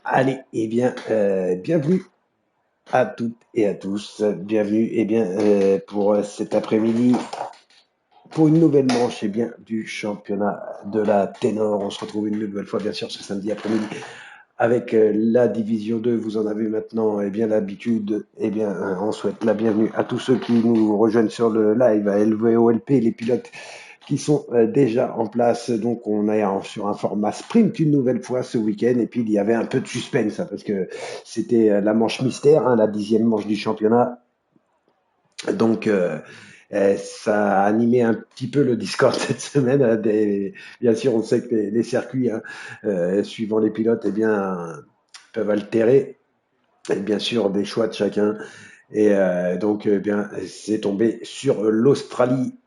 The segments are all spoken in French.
Allez, bienvenue à toutes et à tous. Bienvenue, pour cet après-midi, pour une nouvelle manche, du championnat de la ténor. On se retrouve une nouvelle fois, bien sûr, ce samedi après-midi avec la division 2. Vous en avez maintenant, l'habitude. On souhaite la bienvenue à tous ceux qui nous rejoignent sur le live, à LVOLP, les pilotes qui sont déjà en place. Donc, on est sur un format sprint une nouvelle fois ce week-end. Et puis, il y avait un peu de suspense, hein, parce que c'était la manche mystère, hein, la 10e manche du championnat. Donc, ça a animé un petit peu le Discord cette semaine. Bien sûr, on sait que les circuits, hein, suivant les pilotes, peuvent altérer, et bien sûr, des choix de chacun. C'est tombé sur l'Australie.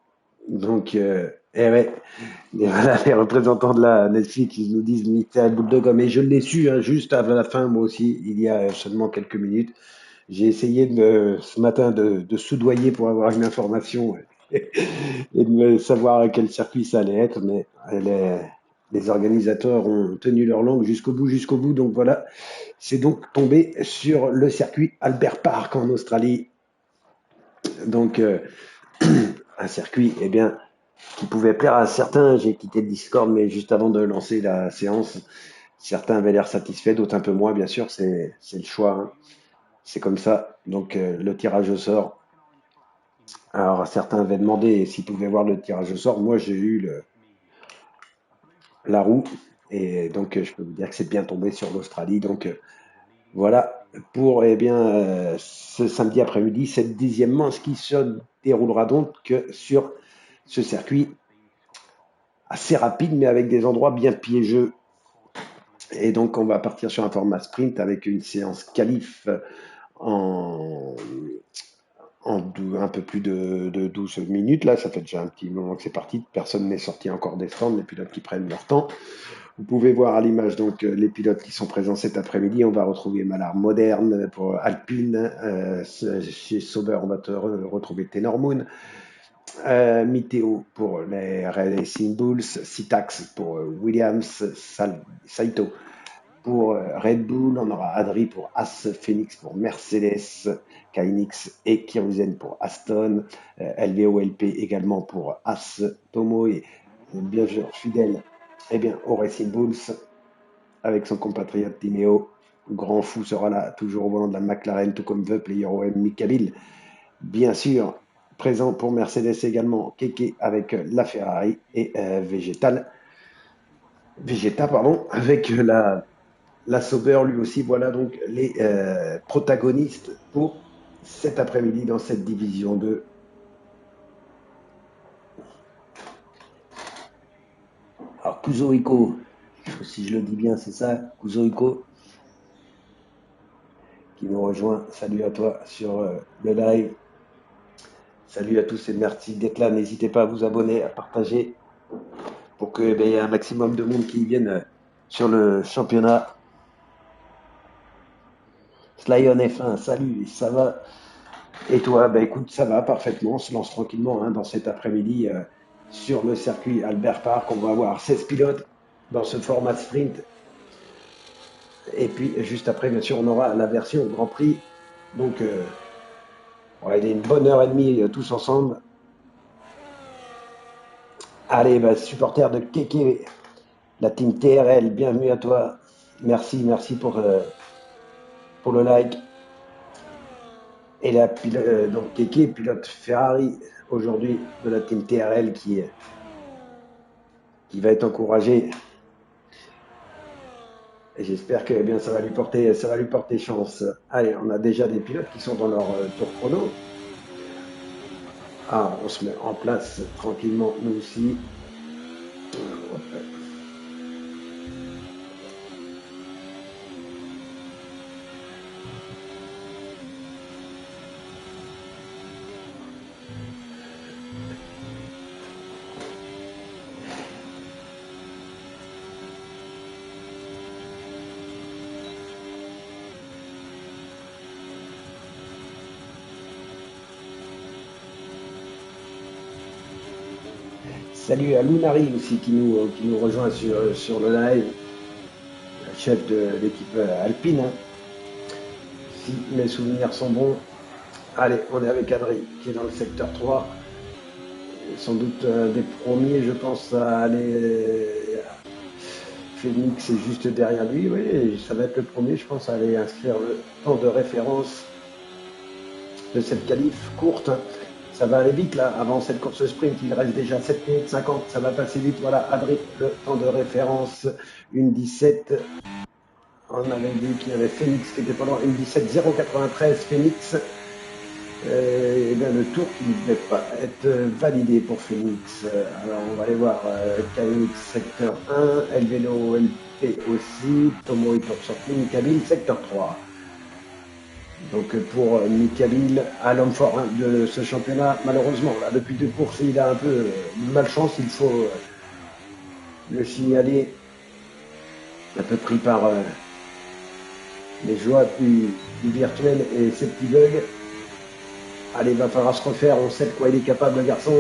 Donc, ouais. Et voilà, les représentants de la Netflix, ils nous disent mystère boule de gomme. Et je l'ai su, hein, juste avant la fin, moi aussi, il y a seulement quelques minutes. J'ai essayé ce matin de soudoyer pour avoir une information et de savoir à quel circuit ça allait être, mais les organisateurs ont tenu leur langue jusqu'au bout, jusqu'au bout. Donc voilà, c'est donc tombé sur le circuit Albert Park en Australie. Donc un circuit, qui pouvait plaire à certains. J'ai quitté le Discord, mais juste avant de lancer la séance, certains avaient l'air satisfaits, d'autres un peu moins, bien sûr, c'est le choix, hein. C'est comme ça. Donc le tirage au sort. Alors certains avaient demandé s'ils pouvaient voir le tirage au sort. Moi j'ai eu la roue et donc je peux vous dire que c'est bien tombé sur l'Australie. Donc voilà pour ce samedi après-midi, cette 10e manche qui se déroulera donc que sur ce circuit assez rapide mais avec des endroits bien piégeux. Et donc on va partir sur un format sprint avec une séance qualif en un peu plus de 12 minutes. Là, ça fait déjà un petit moment que c'est parti. Personne n'est sorti encore des stands, les pilotes qui prennent leur temps. Vous pouvez voir à l'image donc les pilotes qui sont présents cet après-midi. On va retrouver Malar Moderne pour Alpine. Chez Sauber, on va retrouver Tenor Moon. Miteo pour les Racing Bulls. Citax pour Williams. Saito pour Red Bull, on aura Adri pour As, Phoenix pour Mercedes, Kainix et Kiruzen pour Aston, LVOLP également pour As, Tomo et bien sûr fidèle au Racing Bulls avec son compatriote Tineo. Grand fou sera là, toujours au volant de la McLaren, tout comme The Player OM Mikabil. Bien sûr, présent pour Mercedes également, Keke avec la Ferrari et Vegeta, pardon, avec la Sauber, lui aussi. Voilà donc les protagonistes pour cet après-midi dans cette division 2. Alors, Kuzohiko, si je le dis bien, c'est ça, Kuzohiko, qui nous rejoint. Salut à toi sur le live. Salut à tous et merci d'être là. N'hésitez pas à vous abonner, à partager pour qu'il y ait un maximum de monde qui vienne sur le championnat. Slyon F1, salut, ça va? Et toi, écoute, ça va parfaitement. On se lance tranquillement, hein, dans cet après-midi sur le circuit Albert Park. On va avoir 16 pilotes dans ce format sprint. Et puis, juste après, bien sûr, on aura la version Grand Prix. Donc, on va aller une bonne heure et demie tous ensemble. Allez, supporter de Keke, la team TRL, bienvenue à toi. Merci, merci pour le like. Et donc Keke, pilote Ferrari aujourd'hui de la team TRL qui va être encouragé. Et j'espère que ça va lui porter chance. Allez, on a déjà des pilotes qui sont dans leur tour chrono. Ah, on se met en place tranquillement, nous aussi. Salut à Lunari aussi qui nous rejoint sur le live, chef de l'équipe alpine, hein. Si mes souvenirs sont bons. Allez, on est avec Adri qui est dans le secteur 3. Sans doute des premiers, je pense, à aller. Phoenix est juste derrière lui, oui, ça va être le premier, je pense, à aller inscrire le temps de référence de cette qualif courte. Ça va aller vite là, avant cette course sprint, il reste déjà 7 minutes 50, ça va passer vite. Voilà, Adri, le temps de référence, une 17. On avait vu qu'il y avait Phoenix qui était pas loin, une 17 093 Phoenix. Et bien le tour qui ne devait pas être validé pour Phoenix. Alors on va aller voir KX secteur 1, Elvelo LP aussi, Tomo est pour sortir, Mikabil secteur 3. Donc pour Mikabil, à l'homme fort hein, de ce championnat, malheureusement, là, depuis deux courses, il a un peu de malchance, il faut le signaler, un peu pris par les joies du virtuel et ses petits bugs. Allez, il va falloir se refaire, on sait de quoi il est capable le garçon.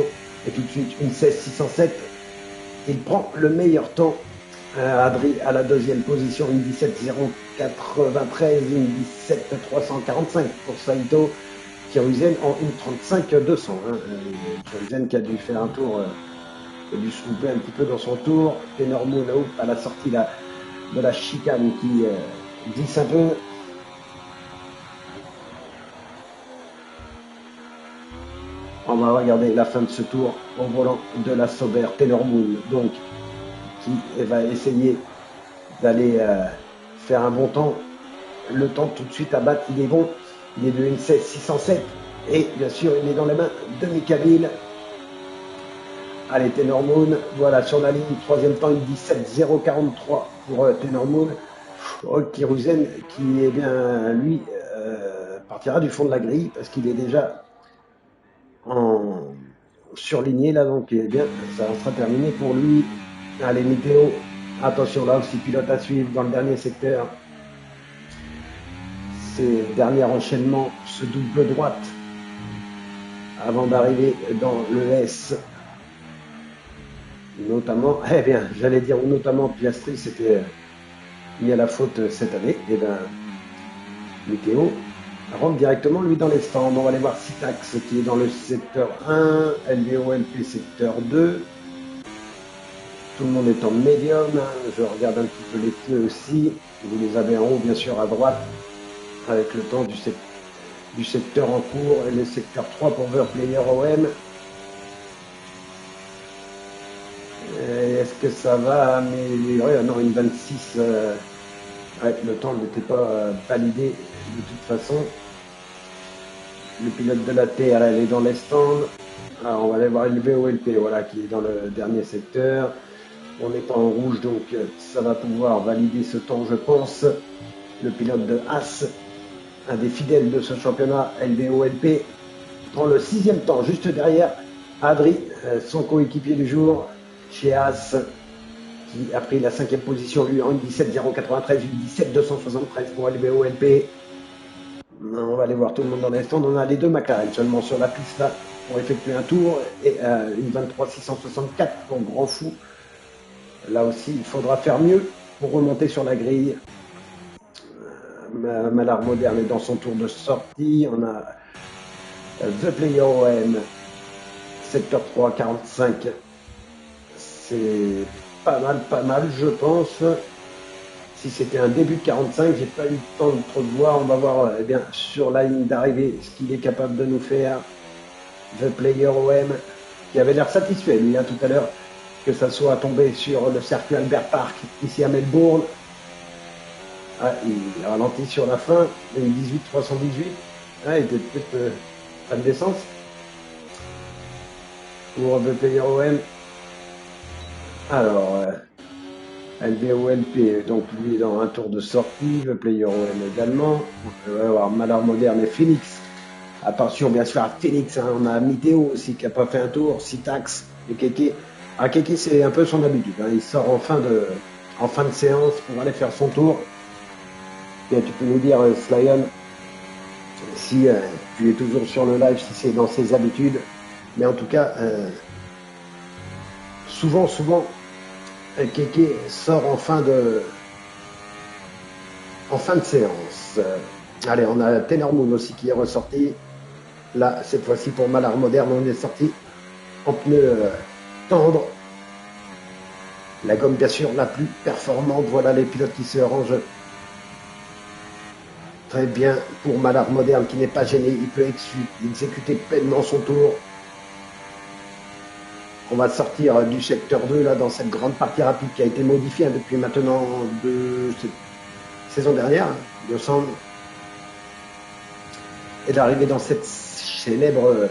Et tout de suite, une 16-607. Il prend le meilleur temps. Adri à la deuxième position, une 17-093, une 17-345 pour Saito. Kiruzen en une 35-200. Hein. Kiruzen qui a dû faire un tour, qui a dû se louper un petit peu dans son tour. Tenor Moon à la sortie de la chicane qui glisse un peu. On va regarder la fin de ce tour au volant de la Sauber Taylor Moon, donc qui va essayer d'aller faire un bon temps. Le temps tout de suite à battre, il est bon. Il est de 1.16.607 et bien sûr il est dans les mains de Mikabil. Allez, Taylor Moon, voilà sur la ligne, troisième temps, une 17.043 pour Taylor Moon. Kiruzen qui est bien lui partira du fond de la grille parce qu'il est déjà en surligné là, donc eh bien ça sera terminé pour lui. Allez, météo, attention là aussi, pilote à suivre dans le dernier secteur. Ces derniers enchaînements, ce double droite avant d'arriver dans le S. Notamment, eh bien, j'allais dire notamment Piastri, c'était mis à la faute cette année. Et bien, météo rentre directement lui dans les stands. On va aller voir Citax qui est dans le secteur 1, LVOLP secteur 2. Tout le monde est en médium. Je regarde un petit peu les pneus aussi. Vous les avez en haut, bien sûr, à droite, avec le temps du secteur en cours et le secteur 3 pour Verplayer OM. Est-ce que ça va améliorer? Non, une 26. Ouais, le temps n'était pas validé de toute façon. Le pilote de la Terre, elle est dans les stands. Alors, on va aller voir le VOLP, voilà, qui est dans le dernier secteur. On est en rouge, donc ça va pouvoir valider ce temps, je pense. Le pilote de Haas, un des fidèles de ce championnat, LVOLP, prend le sixième temps, juste derrière Adri, son coéquipier du jour, chez Haas, qui a pris la cinquième position, lui, en 17.093, une 17.273 pour LVOLP. On va aller voir tout le monde dans les stands. On a les deux McLaren seulement sur la piste là pour effectuer un tour et une 23.664 pour Grand Fou. Là aussi, il faudra faire mieux pour remonter sur la grille. Malard Moderne est dans son tour de sortie. On a The Player OM, secteur 3, 45. C'est pas mal, je pense. Si c'était un début de 45, j'ai pas eu le temps de trop de voir. On va voir eh bien, sur la ligne d'arrivée ce qu'il est capable de nous faire. The Player OM, qui avait l'air satisfait, lui, hein, tout à l'heure, que ça soit tombé sur le circuit Albert Park, ici à Melbourne. Ah, il a ralenti sur la fin, une 18.318. Ah, il était peut-être pas de d'essence. Pour The Player OM. Alors, LVOLP, donc lui dans un tour de sortie, le Player OM également. On va avoir Malheur Moderne et Phoenix. Attention bien sûr à Phoenix, hein. On a Météo aussi qui n'a pas fait un tour, Citax et Keke. Ah, Keke c'est un peu son habitude, hein. Il sort en fin de séance pour aller faire son tour. Et tu peux nous dire, Slyon, si tu es toujours sur le live, si c'est dans ses habitudes. Mais en tout cas, souvent, Keke sort en fin de séance. Allez, on a Tenor Moon aussi qui est ressorti. Là, cette fois-ci pour Malar Moderne, on est sorti en pneu tendre. La gomme, bien sûr, la plus performante. Voilà les pilotes qui se rangent très bien pour Malar Moderne qui n'est pas gêné. Il peut exécuter pleinement son tour. On va sortir du secteur 2 là, dans cette grande partie rapide qui a été modifiée depuis maintenant de cette saison dernière, il me semble. Et d'arriver dans cette célèbre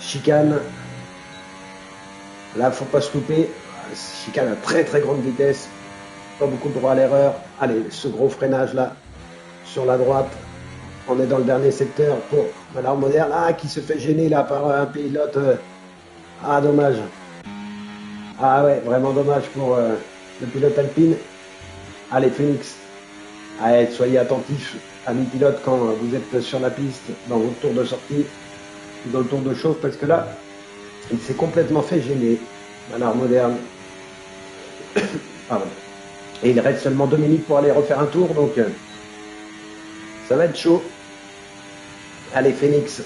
chicane. Là, faut pas se louper. Chicane à très très grande vitesse. Pas beaucoup de droit à l'erreur. Allez, ce gros freinage là, sur la droite. On est dans le dernier secteur pour Malar Moderne. Ah, qui se fait gêner là par un pilote. Ah, dommage. Ah ouais, vraiment dommage pour le pilote alpine. Allez, Phoenix. Allez, soyez attentifs, amis pilotes, quand vous êtes sur la piste, dans votre tour de sortie, dans le tour de chauffe, parce que là, il s'est complètement fait gêner. Malar Moderne. Pardon. Et il reste seulement 2 minutes pour aller refaire un tour, donc ça va être chaud. Allez, Phoenix.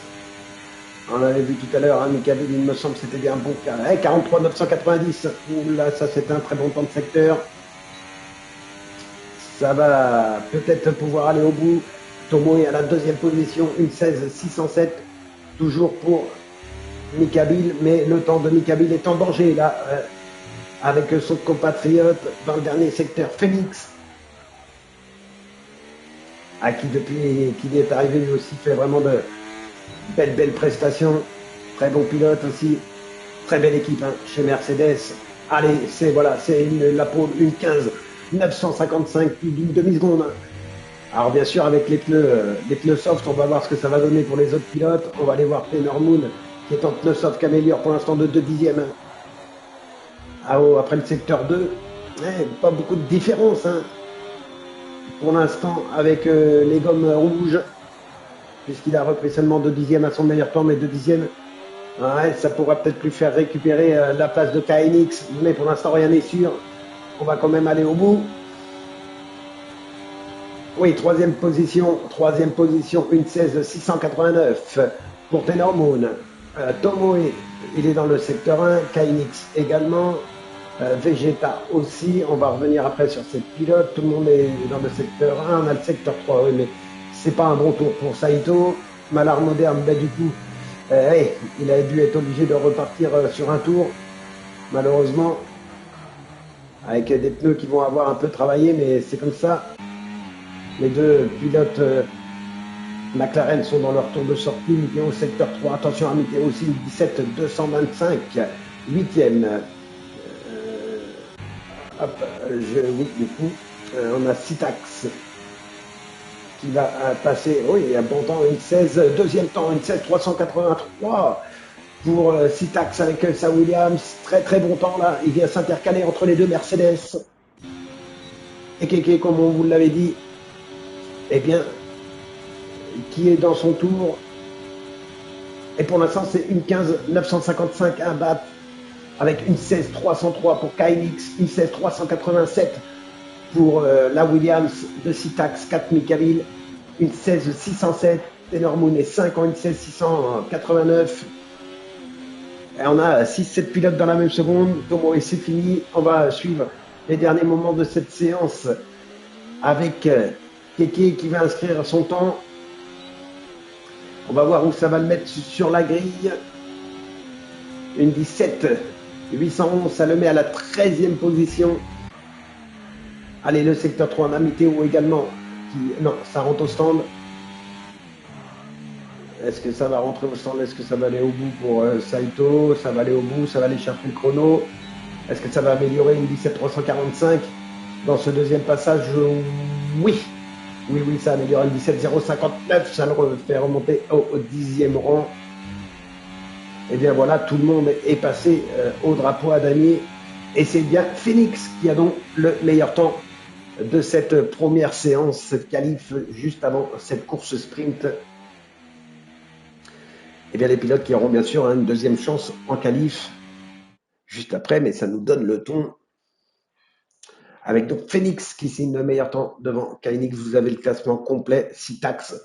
On avait vu tout à l'heure, hein, Mikael, il me semble que c'était bien bon. 43 990. Là, ça c'est un très bon temps de secteur. Ça va peut-être pouvoir aller au bout. Tomoe à la deuxième position, une 16 607. Toujours pour Mikabil, mais le temps de Mikabil est en danger là, avec son compatriote dans le dernier secteur, Phoenix, à qui depuis qu'il est arrivé lui aussi fait vraiment de belles prestations. Très bon pilote aussi, très belle équipe hein, chez Mercedes. Allez, c'est la pole, une 15 955, plus d'une demi-seconde. Alors bien sûr avec les pneus soft, on va voir ce que ça va donner pour les autres pilotes. On va aller voir Tenor Moon qui est en pneu soft qui améliore pour l'instant de 2 dixièmes. Après le secteur 2, pas beaucoup de différence hein, pour l'instant avec les gommes rouges, puisqu'il a repris seulement 2 dixièmes à son meilleur temps, mais 2 dixièmes, ça pourra peut-être lui faire récupérer la place de KNX, mais pour l'instant rien n'est sûr. On va quand même aller au bout. Oui, troisième position, une 16 689 pour Tenor Moon. Tomoe, il est dans le secteur 1, KNX également, Vegeta aussi. On va revenir après sur ces pilotes. Tout le monde est dans le secteur 1, on a le secteur 3, oui, mais c'est pas un bon tour pour Saito. Malar Moderne, du coup, il a dû être obligé de repartir sur un tour, malheureusement, avec des pneus qui vont avoir un peu travaillé, mais c'est comme ça. Les deux pilotes McLaren sont dans leur tour de sortie. Mikeo secteur 3. Attention à Mikeo aussi, 17 225, 8e. Du coup, on a Sitax qui va passer, oui, un bon temps, une 16, deuxième temps, une 16 383 pour Sitax avec sa Williams. Très très bon temps là. Il vient s'intercaler entre les deux Mercedes. Et Keke, comme on vous l'avait dit, eh bien, qui est dans son tour. Et pour l'instant, c'est une 15 955 à battre, avec une 16 303 pour KNX, une 16 387 pour la Williams de Sitax, 4 Mikabil, une 16 607, Tenor Moon est 5 en une 16 689. Et on a 6-7 pilotes dans la même seconde. Tomo et c'est fini. On va suivre les derniers moments de cette séance avec Keke qui va inscrire son temps. On va voir où ça va le mettre sur la grille. Une 17 811, ça le met à la 13e position. Allez, le secteur 3, on a Météo également. Non, ça rentre au stand. Est-ce que ça va rentrer au stand? Est-ce que ça va aller au bout pour Saito? Ça va aller au bout, ça va aller chercher le chrono. Est-ce que ça va améliorer une 17 345 dans ce deuxième passage? Oui. Oui, ça améliore une 17 059. Ça le fait remonter au 10e rang. Et bien voilà, tout le monde est passé au drapeau à damier. Et c'est bien Phoenix qui a donc le meilleur temps de cette première séance, cette qualif juste avant cette course sprint. Et bien les pilotes qui auront bien sûr une deuxième chance en qualif. juste après, mais ça nous donne le ton. Avec donc Phoenix qui signe le meilleur temps devant Kainix. Vous avez le classement complet. Sitax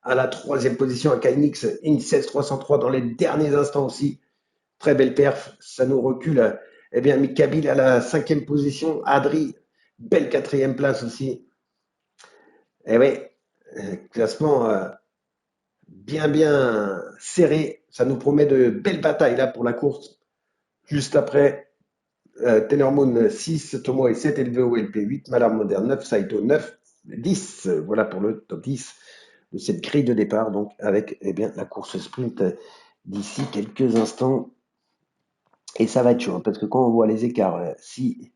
à la troisième position à Kainix. In16 303 dans les derniers instants aussi. Très belle perf. Ça nous recule. Eh bien, Mikabil à la cinquième position. Adri, belle quatrième place aussi. Eh oui, classement bien serré. Ça nous promet de belles batailles là pour la course. Juste après, Tenor Moon 6, Tomoe 7, LVOLP 8, Malar Moderne 9, Saito 9, 10. Voilà pour le top 10 de cette grille de départ. Donc avec eh bien, la course sprint d'ici quelques instants. Et ça va être chaud, hein, parce que quand on voit les écarts si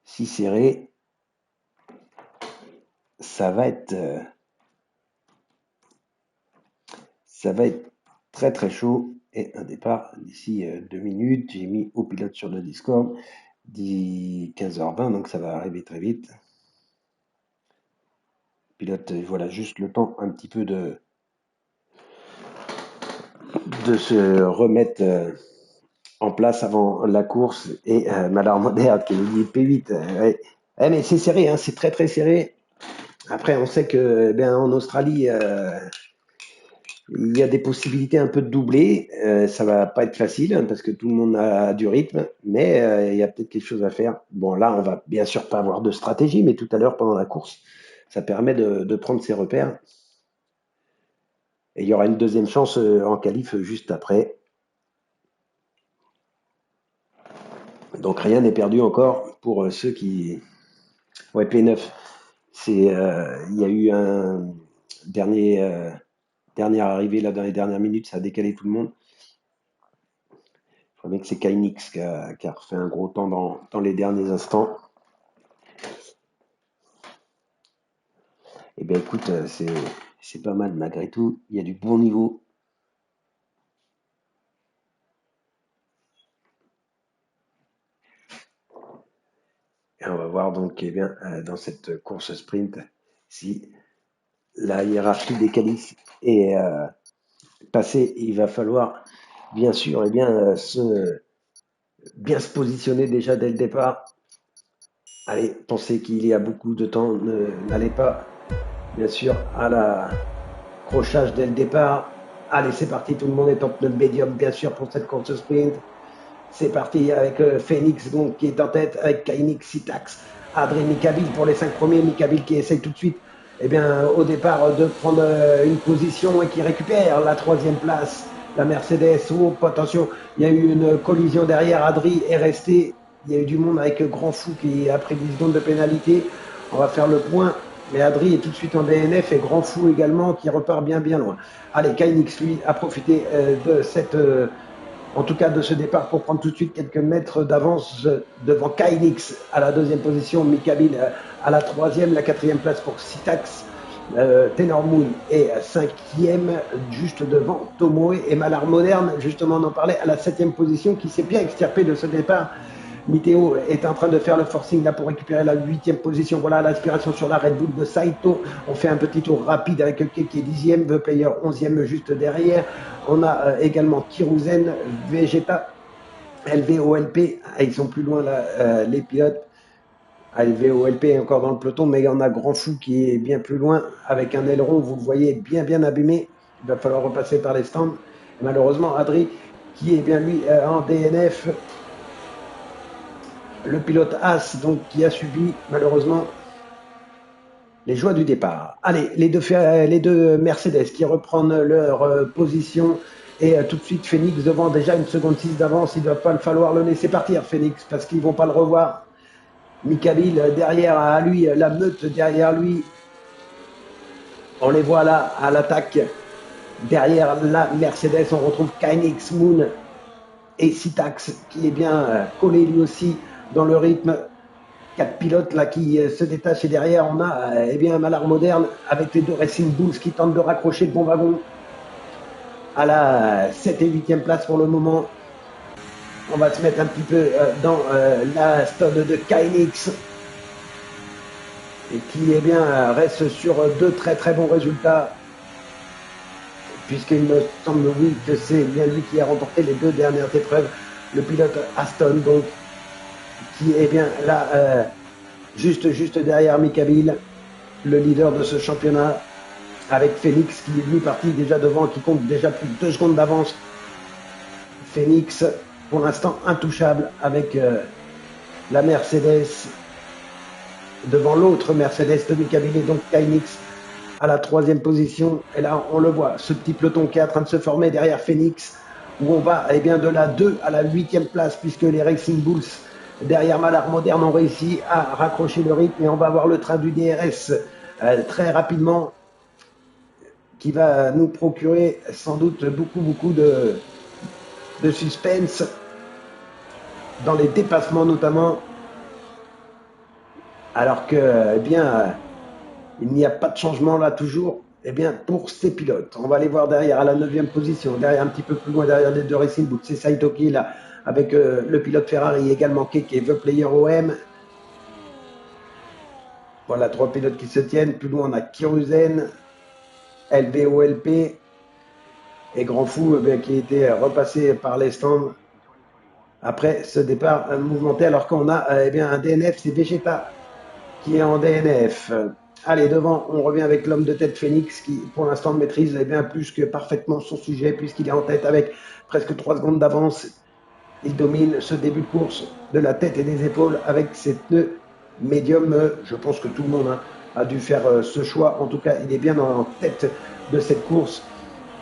serrés, ça va être très très chaud. Et un départ d'ici 2 minutes. J'ai mis au pilote sur le Discord, dit 15h20, donc ça va arriver très vite. Pilote, voilà, juste le temps un petit peu de se remettre en place avant la course. Et Malar Moderne qui nous dit P8. Ouais. Mais c'est serré, hein, c'est très très serré. Après, on sait que en Australie, il y a des possibilités un peu de doubler. Ça va pas être facile hein, parce que tout le monde a du rythme, mais il y a peut-être quelque chose à faire. Bon, là, on va bien sûr pas avoir de stratégie, mais tout à l'heure pendant la course, ça permet de prendre ses repères. Et il y aura une deuxième chance en qualif juste après. Donc rien n'est perdu encore pour ceux qui. Ouais, P9. Il y a eu un dernière arrivée là dans les dernières minutes, ça a décalé tout le monde. Je crois bien que c'est Kainix qui a refait un gros temps dans les derniers instants. Eh bien écoute, c'est pas mal malgré tout. Il y a du bon niveau. Et on va voir donc eh bien, dans cette course sprint si la hiérarchie des qualifs est passée. Il va falloir bien sûr eh bien, bien se positionner déjà dès le départ. Allez, pensez qu'il y a beaucoup de temps, n'allez pas bien sûr à l'accrochage dès le départ. Allez, c'est parti, tout le monde est en pneu médium bien sûr pour cette course sprint. C'est parti avec Phoenix donc, qui est en tête, avec Kainix, Sitax, Adrien Mikabil pour les 5 premiers. Mikabil qui essaye tout de suite eh bien, au départ de prendre une position et qui récupère la troisième place. La Mercedes, oh, attention, il y a eu une collision derrière, Adri est resté. Il y a eu du monde avec Grand Fou qui a pris 10 secondes de pénalité. On va faire le point. Mais Adri est tout de suite en DNF et Grand Fou également qui repart bien loin. Allez, Kainix lui a profité de cette en tout cas de ce départ pour prendre tout de suite quelques mètres d'avance devant Kainix à la deuxième position, Mikabil à la troisième, la quatrième place pour Sitax. Tenor Moon est cinquième, juste devant Tomoe et Malar Moderne, justement on en parlait, à la septième position, qui s'est bien extirpé de ce départ. Miteo est en train de faire le forcing là pour récupérer la huitième position. Voilà l'aspiration sur la Red Bull de Saito. On fait un petit tour rapide avec Keke qui est dixième, The Player onzième juste derrière. On a également Kiruzen, Vegeta, LVOLP. Ils sont plus loin là, les pilotes. LVOLP est encore dans le peloton, mais il y en a Grand Fou qui est bien plus loin avec un aileron, vous le voyez, bien abîmé. Il va falloir repasser par les stands. Malheureusement, Adri, qui est bien lui en DNF, le pilote As donc qui a subi malheureusement les joies du départ. Allez, les deux Mercedes qui reprennent leur position et tout de suite Phoenix devant déjà une seconde 6 d'avance. Il ne va pas falloir le laisser partir Phoenix parce qu'ils ne vont pas le revoir. Mikabil derrière à lui, la meute derrière lui. On les voit là à l'attaque. Derrière la Mercedes, on retrouve Kainix, Moon et Sitax qui est bien collé lui aussi dans le rythme. 4 pilotes là qui se détachent et derrière on a eh bien un Malar Moderne avec les deux Racing Bulls qui tentent de raccrocher le bon wagon à la 7 et 8e place pour le moment. On va se mettre un petit peu dans la stade de Kainix et qui eh bien reste sur deux très bons résultats puisqu'il me semble oui que c'est bien lui qui a remporté les deux dernières épreuves le pilote Aston, donc, qui est bien là, juste derrière Mika Bill, le leader de ce championnat, avec Phoenix qui est lui parti déjà devant, qui compte déjà plus de 2 secondes d'avance. Phoenix, pour l'instant, intouchable avec la Mercedes devant l'autre Mercedes de Mika Bill, et donc Kynix à la 3e position. Et là, on le voit, ce petit peloton qui est en train de se former derrière Phoenix, où on va bien, de la 2 à la 8e place, puisque les Racing Bulls derrière Malard Moderne ont réussi à raccrocher le rythme, et on va voir le train du DRS très rapidement, qui va nous procurer sans doute beaucoup de suspense dans les dépassements notamment, alors que il n'y a pas de changement là toujours pour ces pilotes. On va les voir derrière à la 9e position, derrière un petit peu plus loin, derrière les 2 Racing Bulls, c'est Saito qui est là avec le pilote Ferrari, également Keke, The Player OM. Voilà, 3 pilotes qui se tiennent. Plus loin, on a Kiruzen, LVOLP et Grand Fou qui a été repassé par les stands après ce départ mouvementé, alors qu'on a un DNF, c'est Vegeta qui est en DNF. Allez, devant, on revient avec l'homme de tête Phoenix qui, pour l'instant, maîtrise plus que parfaitement son sujet, puisqu'il est en tête avec presque 3 secondes d'avance. Il domine ce début de course de la tête et des épaules avec ses pneus médium. Je pense que tout le monde a dû faire ce choix. En tout cas, il est bien en tête de cette course.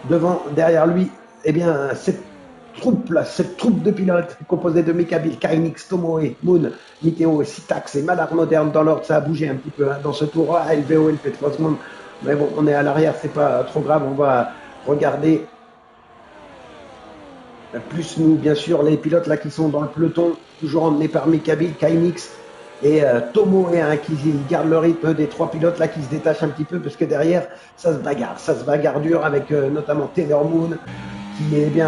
Devant, derrière lui, cette troupe de pilotes composée de Mika Bill, Kynix, Tomoe, Moon, Miteo, Sitax et Malard Moderne dans l'ordre. Ça a bougé un petit peu dans ce tour. LVO, fait 3 secondes. Mais bon, on est à l'arrière, c'est pas trop grave. On va regarder plus nous, bien sûr, les pilotes là qui sont dans le peloton, toujours emmenés par Mika Bill, Kynix et Tomoe qui garde le rythme des 3 pilotes là qui se détachent un petit peu, parce que derrière ça se bagarre dur avec notamment Taylor Moon qui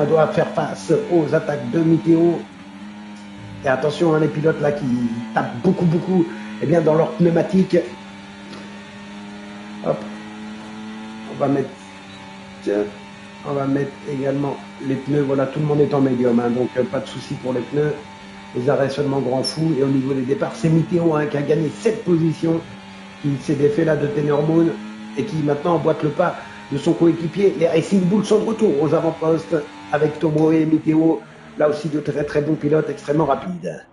doit faire face aux attaques de Miteo. Et attention, les pilotes là qui tapent beaucoup dans leur pneumatique. Hop, on va mettre également les pneus. Voilà, tout le monde est en médium, donc pas de souci pour les pneus. Les arrêts seulement Grand Fou. Et au niveau des départs, c'est Miteo qui a gagné 7 positions, qui s'est défait là de Tenor Moon et qui maintenant emboîte le pas de son coéquipier. Les Racing Bulls sont de retour aux avant-postes avec Tomoe et Miteo, là aussi de très bons pilotes extrêmement rapides.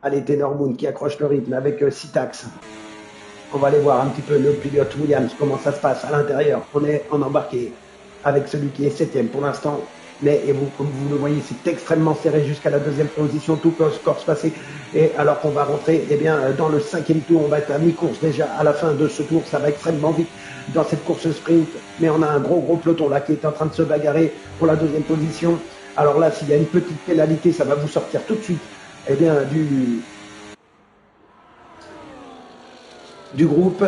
Allez, Tenor Moon qui accroche le rythme avec Sitax. On va aller voir un petit peu le pilote Williams, comment ça se passe à l'intérieur. On est en embarqué avec celui qui est 7e pour l'instant. Mais comme vous le voyez, c'est extrêmement serré jusqu'à la 2e position, tout peut encore se passer. Et alors qu'on va rentrer dans le 5e tour, on va être à mi-course déjà à la fin de ce tour. Ça va extrêmement vite dans cette course sprint. Mais on a un gros peloton là qui est en train de se bagarrer pour la 2e position. Alors là, s'il y a une petite pénalité, ça va vous sortir tout de suite du groupe.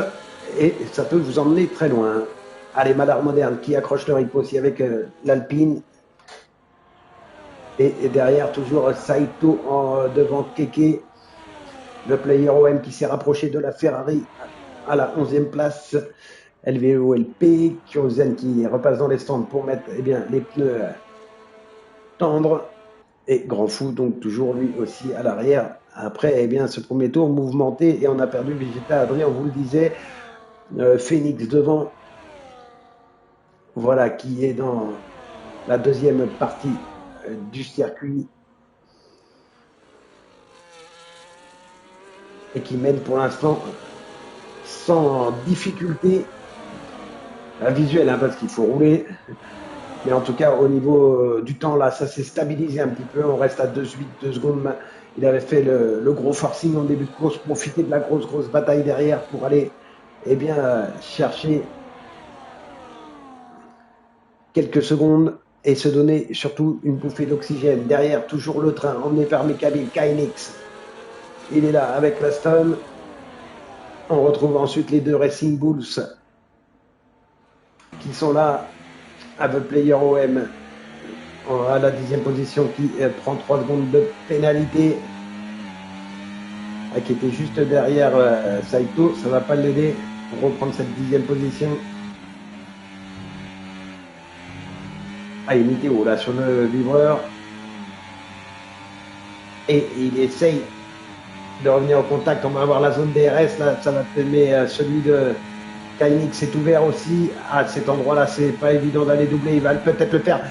Et ça peut vous emmener très loin. Allez, Malard Moderne qui accroche le rythme aussi avec l'Alpine. Et derrière, toujours Saito devant Keke, le player OM qui s'est rapproché de la Ferrari à la 11e place. LVOLP, Kyozen qui repasse dans les stands pour mettre les pneus tendres. Et Grand Fou, donc toujours lui aussi à l'arrière. Après, ce premier tour mouvementé, et on a perdu Vegeta, Adrien, on vous le disait. Phoenix devant, voilà, qui est dans la 2e partie du circuit et qui mène pour l'instant sans difficulté visuelle, parce qu'il faut rouler, mais en tout cas au niveau du temps là, ça s'est stabilisé un petit peu. On reste à 2 secondes. Il avait fait le gros forcing en début de course, profiter de la grosse bataille derrière pour aller chercher quelques secondes et se donner surtout une bouffée d'oxygène. Derrière, toujours le train emmené par Mika Bill, Kynix. Il est là avec l'Aston. On retrouve ensuite les 2 Racing Bulls qui sont là avec Player OM à la 10e position, qui prend 3 secondes de pénalité, qui était juste derrière Saito. Ça ne va pas l'aider pour reprendre cette 10e position. Et Miteo là sur le livreur. et il essaye de revenir au contact. On va avoir la zone DRS, là, ça va mais celui de Kainix est ouvert aussi. À cet endroit-là, c'est pas évident d'aller doubler. Il va peut-être le faire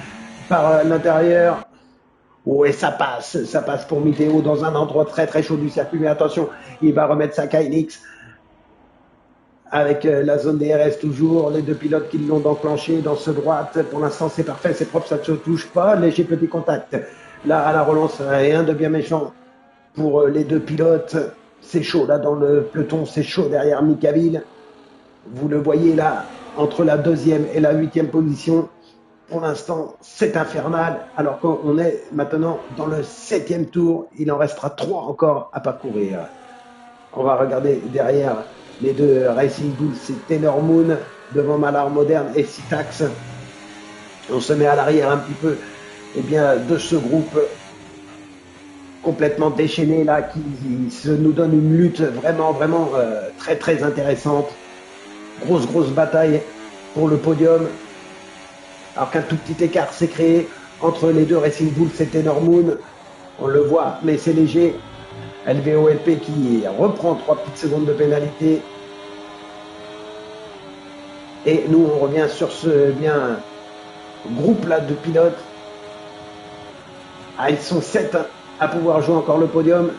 par l'intérieur. Ouais, ça passe pour Miteo dans un endroit très très chaud du circuit. Mais attention, il va remettre sa Kainix avec la zone DRS toujours. Les deux pilotes qui l'ont enclenché dans ce droite. Pour l'instant, c'est parfait, c'est propre, ça ne se touche pas. Léger petit contact. Là, à la relance, rien de bien méchant pour les deux pilotes. C'est chaud là dans le peloton, c'est chaud derrière Mikaville. Vous le voyez là, entre la deuxième et la huitième position. Pour l'instant, c'est infernal, alors qu'on est maintenant dans le septième tour. Il en restera 3 encore à parcourir. On va regarder derrière les deux Racing Bulls, c'est Tenor Moon devant Malar Moderne et Citax. On se met à l'arrière un petit peu bien, de ce groupe complètement déchaîné là, qui nous donne une lutte vraiment très très intéressante. Grosse bataille pour le podium. Alors qu'un tout petit écart s'est créé entre les deux Racing Bulls et Tenor Moon. On le voit, mais c'est léger. LVOLP qui reprend 3 petites secondes de pénalité. Et nous, on revient sur ce bien groupe là de pilotes. Ah, ils sont 7 à pouvoir jouer encore le podium.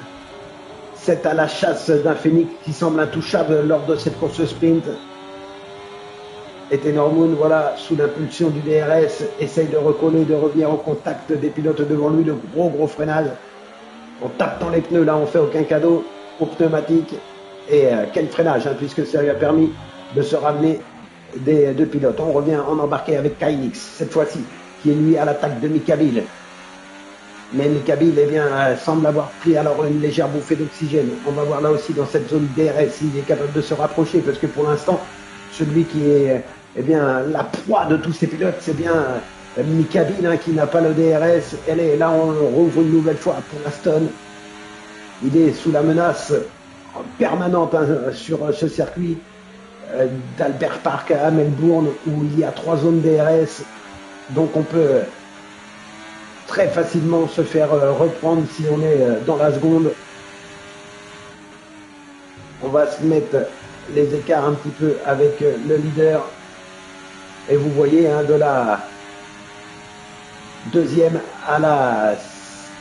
7 à la chasse d'un Phoenix qui semble intouchable lors de cette course sprint. Et Tenor Moon, voilà, sous l'impulsion du DRS, essaye de recoller, de revenir au contact des pilotes devant lui, de gros freinage. On tape dans les pneus, là on fait aucun cadeau aux pneumatiques. Et quel freinage, hein, puisque ça lui a permis de se ramener des deux pilotes. On revient en embarqué avec Kainix, cette fois-ci, qui est lui à l'attaque de Mikaville. Mais Mikaville semble avoir pris alors une légère bouffée d'oxygène. On va voir là aussi dans cette zone DRS, il est capable de se rapprocher, parce que pour l'instant, celui qui est la proie de tous ces pilotes, c'est bien Mikaville qui n'a pas le DRS. Là, on rouvre une nouvelle fois pour l'Aston. Il est sous la menace permanente sur ce circuit d'Albert Park à Melbourne, où il y a 3 zones DRS. Donc on peut très facilement se faire reprendre si on est dans la seconde. On va se mettre les écarts un petit peu avec le leader. Et vous voyez, de la deuxième à la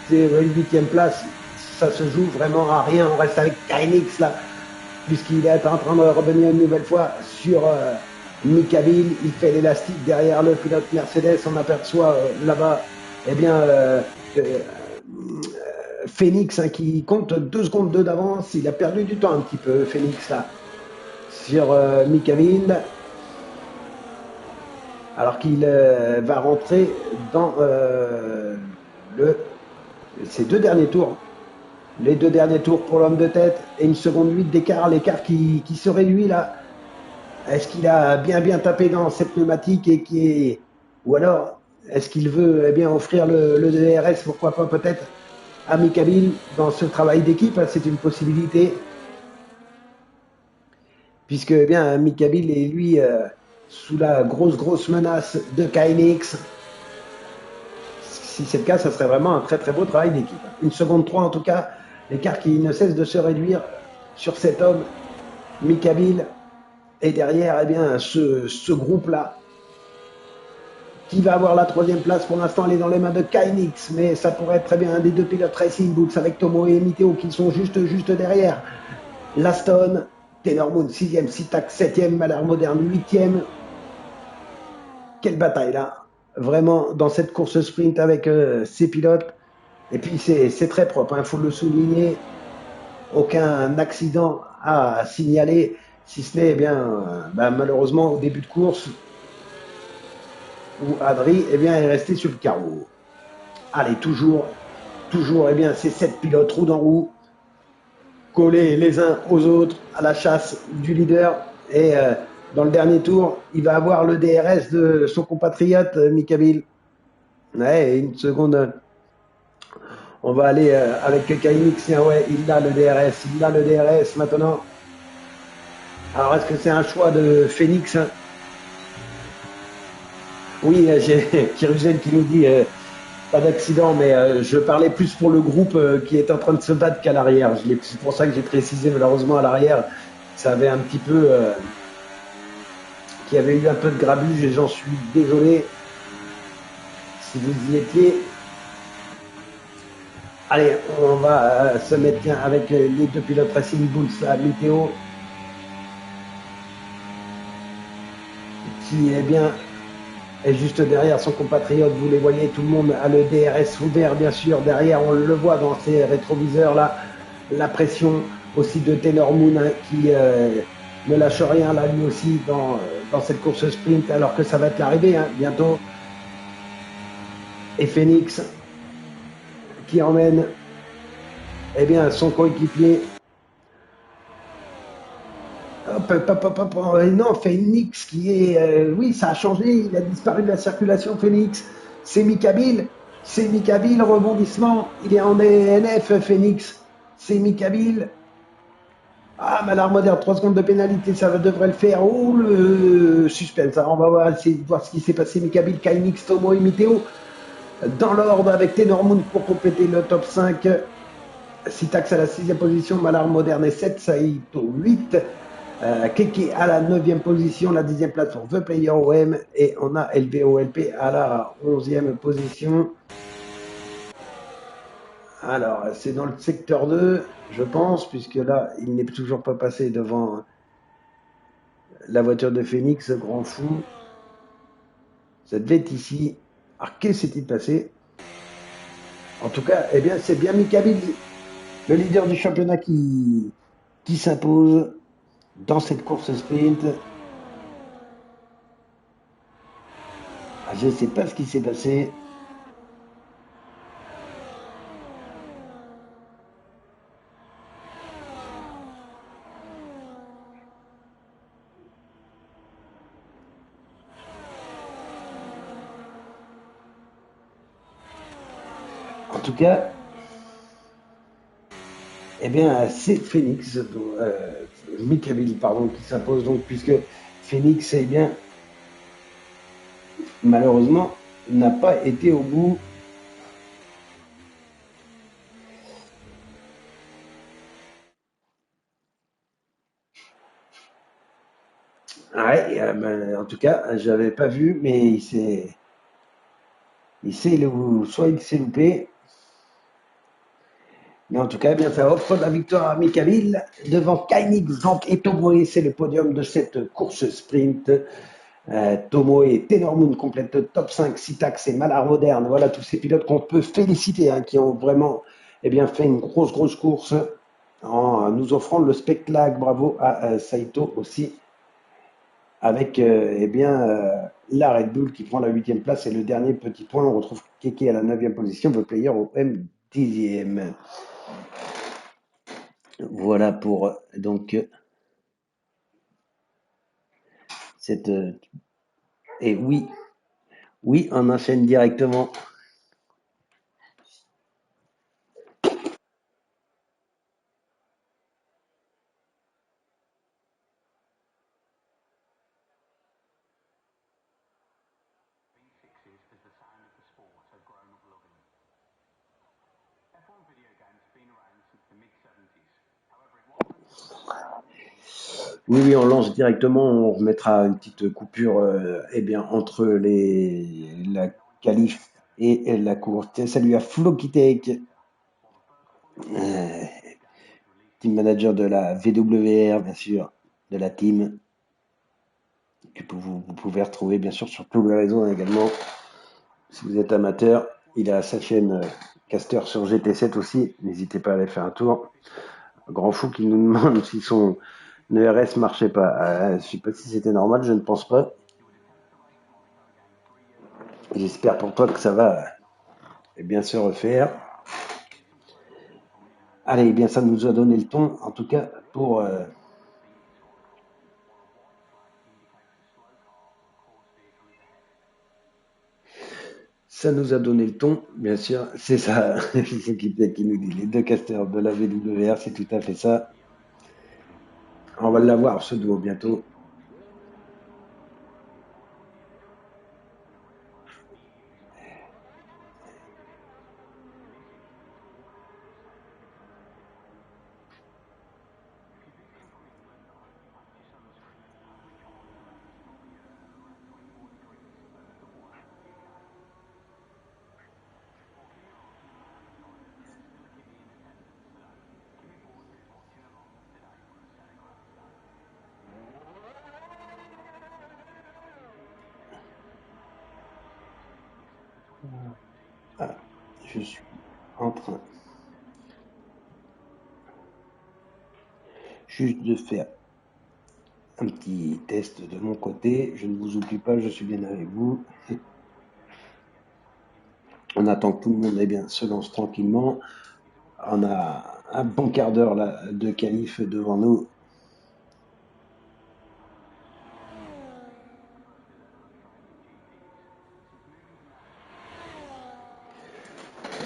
8e place, ça se joue vraiment à rien. On reste avec Kainix là, puisqu'il est en train de revenir une nouvelle fois sur Mikaville. Il fait l'élastique derrière le pilote Mercedes. On aperçoit là-bas Phoenix qui compte 2 secondes d'avance. Il a perdu du temps un petit peu, Phoenix là, sur Mikaville. Alors qu'il va rentrer dans ces 2 derniers tours. Les 2 derniers tours pour l'homme de tête et une seconde 8 d'écart. L'écart qui se réduit là. Est-ce qu'il a bien tapé dans cette pneumatique ou alors est-ce qu'il veut offrir le DRS, pourquoi pas peut-être à Mikaville dans ce travail d'équipe? C'est une possibilité. Puisque Mikaville est lui sous la grosse menace de Kainix. Si c'est le cas, ça serait vraiment un très beau travail d'équipe. Une seconde 3 en tout cas, l'écart qui ne cesse de se réduire sur cet homme, Mikaville. Et derrière, ce groupe-là, qui va avoir la 3e place, pour l'instant, elle est dans les mains de Kainix, mais ça pourrait être très bien un des 2 pilotes Racing Bulls avec Tomo et Miteo qui sont juste derrière. L'Aston, Tenor Moon 6e, Citax 7e, Malar Moderne 8e. Quelle bataille là, vraiment dans cette course sprint avec ces pilotes. Et puis c'est très propre, faut le souligner. Aucun accident à signaler, si ce n'est malheureusement au début de course où Adri est resté sur le carreau. Allez, toujours ces 7 pilotes roue dans roue, collés les uns aux autres à la chasse du leader. Et dans le dernier tour, il va avoir le DRS de son compatriote Mikaville. Ouais, une seconde. On va aller avec Kainix. Ouais, il a le DRS maintenant. Alors, est-ce que c'est un choix de Phoenix? Oui, j'ai Kiruzen qui nous dit pas d'accident, mais je parlais plus pour le groupe qui est en train de se battre qu'à l'arrière. C'est pour ça que j'ai précisé malheureusement à l'arrière. Ça avait un petit peu, qu'il y avait eu un peu de grabuge et j'en suis désolé si vous y étiez. Allez, on va se mettre tiens, avec les deux pilotes Racing Bulls à Météo, qui est bien est juste derrière son compatriote. Vous les voyez, tout le monde a le DRS ouvert, bien sûr. Derrière, on le voit dans ces rétroviseurs là, la pression aussi de Taylor Moon hein, qui ne lâche rien là lui aussi dans cette course sprint, alors que ça va être l'arrivée hein, bientôt. Et Phoenix qui emmène eh bien, son coéquipier. Hop, hop, hop, hop, non, Phoenix qui est. Oui, ça a changé, il a disparu de la circulation, Phoenix. C'est Mikabil, rebondissement. Il est en DNF, Phoenix. C'est Mikabil. Ah, Malard moderne, 3 secondes de pénalité, ça devrait le faire. Oh, le suspense. Alors, on va voir, essayer de voir ce qui s'est passé. Mikabil, Kainix, Tomo et Miteo. Dans l'ordre avec Tenor Moon pour compléter le top 5. Sitax à la 6e position, Malard moderne est 7, Saito 8. Keke à la 9e position, la 10e place pour The Player OM et on a LBOLP à la 11e position. Alors, c'est dans le secteur 2, je pense, puisque là, il n'est toujours pas passé devant la voiture de Phoenix, grand fou. Ça devait être ici. Alors, qu'est-ce qui s'est passé? En tout cas, eh bien, c'est bien Mikabil, le leader du championnat, qui s'impose dans cette course sprint. Je ne sais pas ce qui s'est passé. En tout cas, eh bien, c'est Phoenix, Mikabil, pardon, qui s'impose donc, puisque Phoenix, eh bien, malheureusement, n'a pas été au bout. Ouais, ben, en tout cas, j'avais pas vu, mais soit il s'est loupé, mais en tout cas, eh bien, ça offre la victoire à Mikabil devant Kainix, Zank et Tomoe. C'est le podium de cette course sprint. Tomo et Tenor Moon complètent le top 5, Sitax et Malar Moderne. Voilà tous ces pilotes qu'on peut féliciter, hein, qui ont vraiment eh bien, fait une grosse course en nous offrant le spectacle. Bravo à Saito aussi, avec eh bien, la Red Bull qui prend la 8e place. Et le dernier petit point, on retrouve Keke à la 9e position, The Player au M10e. Voilà pour donc cette. Et oui, on enchaîne directement. Oui, on lance directement, on remettra une petite coupure eh bien, entre la qualif et la course. Tiens, salut à Flo Kitek, euh, team manager de la VWR, bien sûr, de la team, que vous pouvez retrouver bien sûr sur tous les réseaux hein, également. Si vous êtes amateur, il a sa chaîne Caster sur GT7 aussi, n'hésitez pas à aller faire un tour. Grand fou qui nous demande si son ERS marchait pas. Je ne sais pas si c'était normal, je ne pense pas. J'espère pour toi que ça va bien se refaire. Allez, bien ça nous a donné le ton, en tout cas pour ça nous a donné le ton, bien sûr, c'est ça. C'est qui nous dit les deux casters de la VWR, c'est tout à fait ça. On va l'avoir ce duo bientôt. Je suis en train juste de faire un petit test de mon côté. Je ne vous oublie pas, je suis bien avec vous. On attend que tout le monde se lance tranquillement. On a un bon quart d'heure là de qualif devant nous.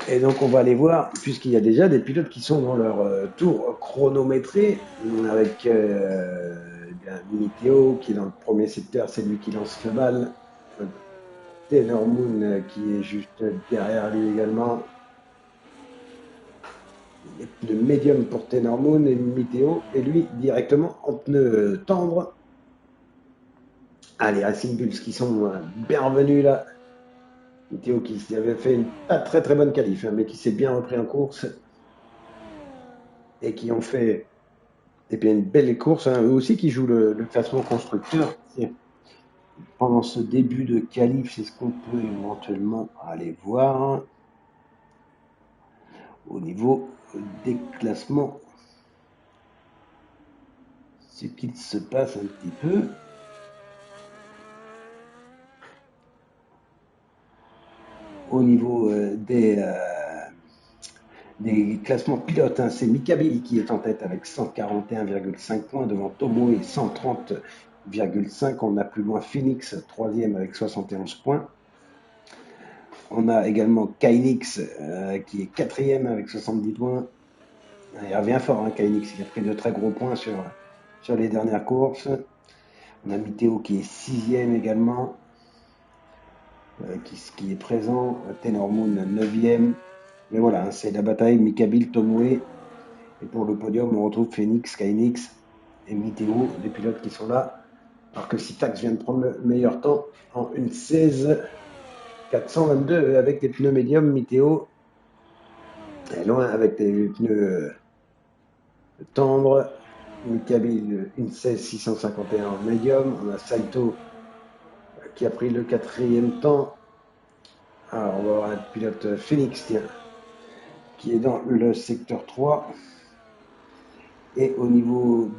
Et donc on va aller voir, puisqu'il y a déjà des pilotes qui sont dans leur tour chronométré, avec Miteo qui est dans le premier secteur, c'est lui qui lance le bal. Tenor Moon qui est juste derrière lui également. Le médium pour Tenor Moon et Miteo, et lui directement en pneu tendre. Allez, Racing Bulls qui sont bienvenus là. Miteo qui avait fait une pas très très bonne qualif, mais qui s'est bien repris en course et qui ont fait une belle course, eux aussi qui jouent le classement constructeur. Pendant ce début de qualif, c'est ce qu'on peut éventuellement aller voir au niveau des classements, ce qu'il se passe un petit peu. Au niveau des classements pilotes, c'est Mikabil qui est en tête avec 141,5 points devant Tomoe 130,5. On a plus loin Phoenix, troisième avec 71 points. On a également Kainix qui est quatrième avec 70 points. Il revient fort, Kainix. Il a pris de très gros points sur les dernières courses. On a Miteo qui est sixième également, qui est présent. Tenor Moon, neuvième. Mais voilà, c'est la bataille Mikabil, Tomoe. Et pour le podium, on retrouve Phoenix, Kainix et Miteo, les pilotes qui sont là. Alors que Sitax vient de prendre le meilleur temps en 1:16.422 avec des pneus médiums. Miteo est loin avec des pneus tendres. Mikabil 1:16.651 médium. On a Saito qui a pris le quatrième temps. Alors on va avoir un pilote Phoenix qui est dans le secteur 3. Et au niveau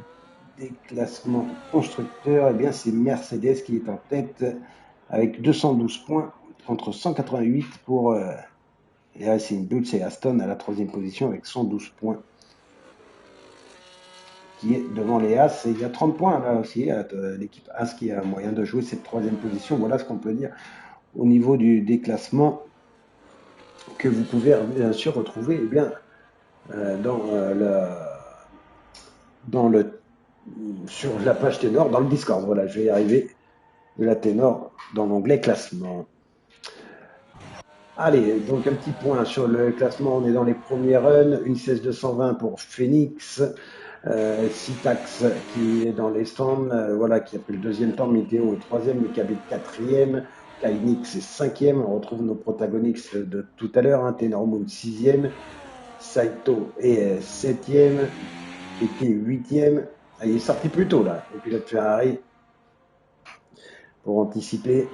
des classements constructeurs, c'est Mercedes qui est en tête avec 212 points contre 188 pour les Racing Bulls, et Aston à la troisième position avec 112 points, qui est devant les As. Et il y a 30 points là aussi, l'équipe As qui a moyen de jouer cette troisième position. Voilà ce qu'on peut dire au niveau des classements que vous pouvez bien sûr retrouver sur la page Ténor, dans le Discord. Voilà, je vais y arriver. La Ténor dans l'onglet classement. Allez, donc un petit point sur le classement. On est dans les premiers runs. 1:16.220 pour Phoenix. Sitax qui est dans les stands, qui a pris le deuxième temps. Miteo est troisième, Mikabil quatrième. Kainix est cinquième. On retrouve nos protagonistes de tout à l'heure. Tenor Moon sixième. Saito est septième. Eke huitième. Il est sorti plus tôt là, le pilote Ferrari, pour anticiper.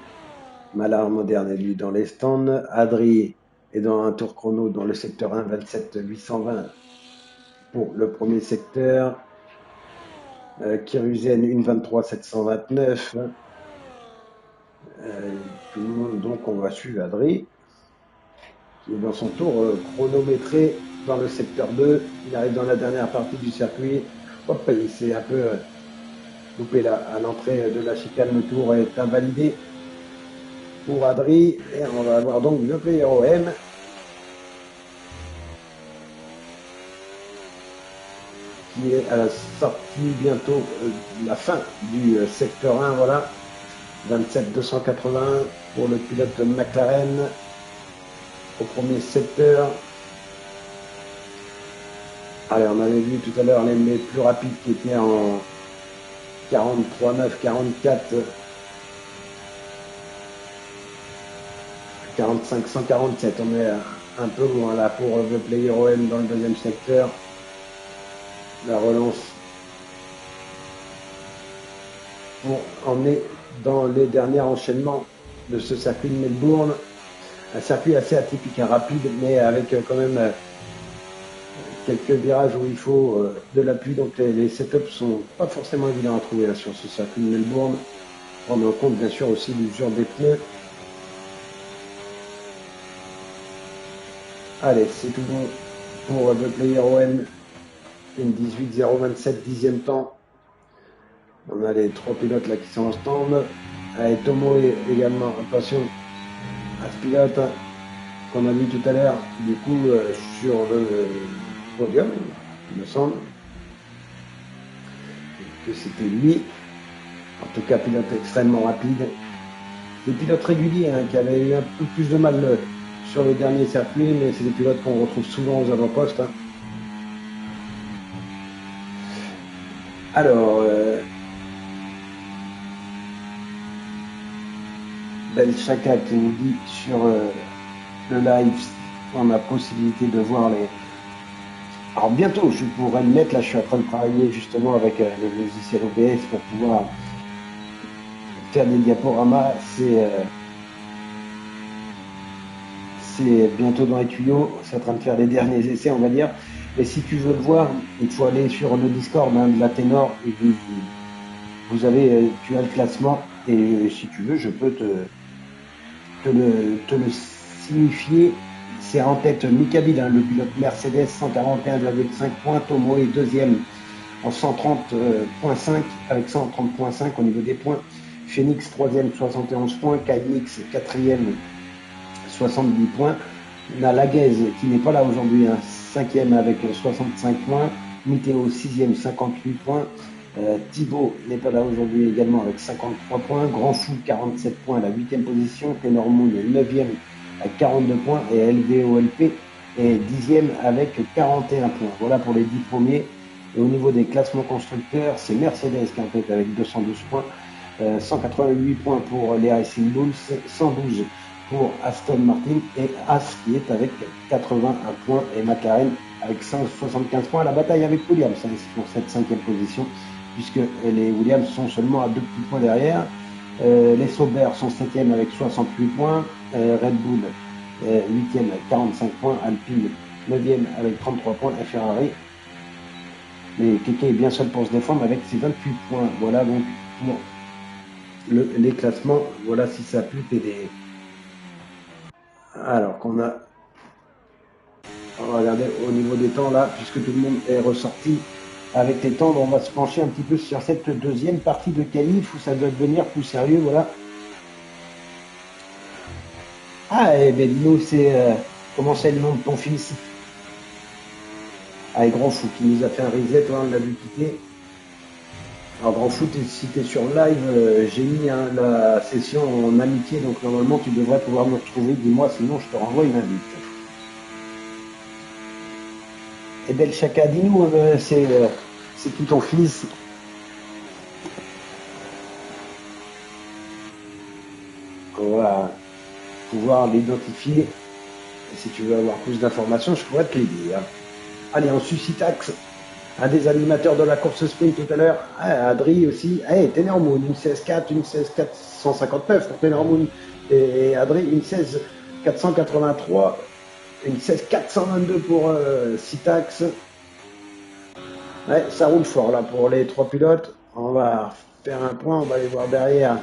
Malard Moderne est lui dans les stands. Adri est dans un tour chrono dans le secteur 1, 27.820 pour le premier secteur. Kiruzen 1:23.729. Tout le monde, donc on va suivre Adri, qui est dans son tour chronométré dans le secteur 2. Il arrive dans la dernière partie du circuit. Hop, il s'est un peu loupé là à l'entrée de la chicane. Le tour est invalidé pour Adri, et on va avoir donc le player OM qui est à la sortie bientôt de la fin du secteur 1. Voilà, 27.281 pour le pilote de McLaren au premier secteur. Allez, on avait vu tout à l'heure les plus rapides qui étaient en 43.9, 44, 45, 147. On est un peu loin là pour le player OM dans le deuxième secteur. La relance pour emmener dans les derniers enchaînements de ce circuit de Melbourne. un circuit assez atypique, hein, rapide, mais avec quand même quelques virages où il faut de l'appui. Donc les setups sont pas forcément évidents à trouver là, sur ce circuit de Melbourne. Prendre en compte bien sûr aussi l'usure des pneus. Allez, c'est tout bon pour The Player One. Une 18,027 dixième temps. On a les 3 pilotes là qui sont en stand. Allez, Tomo est également, attention à ce pilote qu'on a vu tout à l'heure, du coup sur le podium, il me semble que c'était lui. En tout cas, pilote extrêmement rapide. Des pilotes réguliers hein, qui avaient eu un peu plus de mal sur le dernier circuit, mais c'est des pilotes qu'on retrouve souvent aux avant-postes. Hein. Alors, Chaka qui nous dit sur le live on a la possibilité de voir les. Alors bientôt, je pourrais le mettre. Là, je suis en train de travailler justement avec le logiciel OBS pour pouvoir faire des diaporamas. C'est bientôt dans les tuyaux. C'est en train de faire les derniers essais, on va dire. Et si tu veux le voir, il faut aller sur le Discord hein, de la Ténor. Et vous avez, tu as le classement. Et si tu veux, je peux te le signifier. C'est en tête Mikabil, hein, le pilote Mercedes, 141,5 points. Tomo est deuxième en 130,5 avec 130,5 au niveau des points. Phoenix troisième, 71 points. Kainix quatrième, 70 points. On a Laguez qui n'est pas là aujourd'hui, hein, cinquième avec 65 points. Miteo sixième, 58 points. Thibaut n'est pas là aujourd'hui également avec 53 points. Grand Fou 47 points à la 8e position. Tenor Moon 9e à 42 points et LVOLP est 10e avec 41 points. Voilà pour les 10 premiers. Et au niveau des classements constructeurs, c'est Mercedes qui est en tête avec 212 points. 188 points pour les Racing Bulls, 112 pour Aston Martin et As qui est avec 81 points et McLaren avec 175 points. La bataille avec Williams pour cette 5e position puisque les Williams sont seulement à 2 petits points derrière. Les Sauber sont 7e avec 68 points. Red Bull 8e avec 45 points. Alpine 9e avec 33 points. Et Ferrari, mais Keke est bien seul pour se défendre avec ses 28 points. Voilà donc pour les classements. Voilà si ça a pu t'aider. Alors qu'on a... On va regarder au niveau des temps là, puisque tout le monde est ressorti avec les temps, on va se pencher un petit peu sur cette deuxième partie de qualif où ça doit devenir plus sérieux, voilà. Ah, et ben dis-nous, c'est comment c'est le nom de ton fils? Ah, et Grand Fou qui nous a fait un reset, on l'a vu quitter. Alors Grand Fou, si t'es sur live, j'ai mis hein, la session en amitié, donc normalement tu devrais pouvoir me retrouver, dis-moi, sinon je te renvoie une invite. Et Bel Chaka, dis-nous, c'est qui ton fils? On va pouvoir l'identifier. Et si tu veux avoir plus d'informations, je pourrais te les dire. Allez, on suscitaxe un des animateurs de la course sprint tout à l'heure. Ah, Adri aussi. Hey, Tenor Moon, une 16-4, une 16-459 pour Tenor Moon. Et Adri, une 16-483, une 16-422 pour Citax. Ouais, ça roule fort là pour les 3 pilotes. On va faire un point, on va aller voir derrière.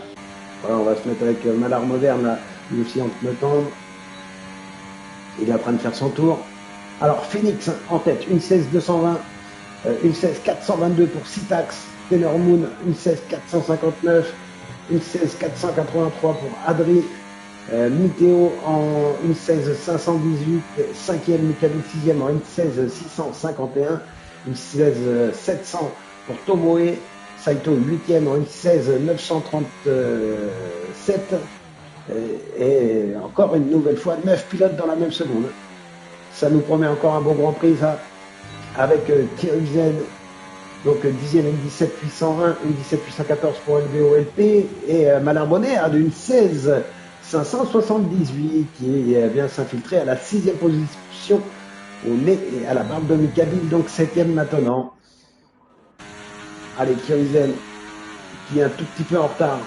Voilà, on va se mettre avec Malar Moderne là, lui aussi en pneu tendre. Il est en train de faire son tour. Alors Phoenix en tête, une 16-220, une 16-422 pour Citax. Tenor Moon, une 16-459, une 16-483 pour Adri. Miteo en une 16-518, 5e, Mikado 6e en une 16-651, une 16-700 pour Tomoe, Saito 8e en une 16-937 et encore une nouvelle fois 9 pilotes dans la même seconde. Ça nous promet encore un bon Grand Prix ça, avec Thierry Z, donc 10e une 17-801, une 17-814 pour LVOLP et Malar Bonnet d'une 16-578 qui vient s'infiltrer à la 6e position au nez et à la barbe de Mikabil, donc 7e maintenant. Allez, Kirizen qui est un tout petit peu en retard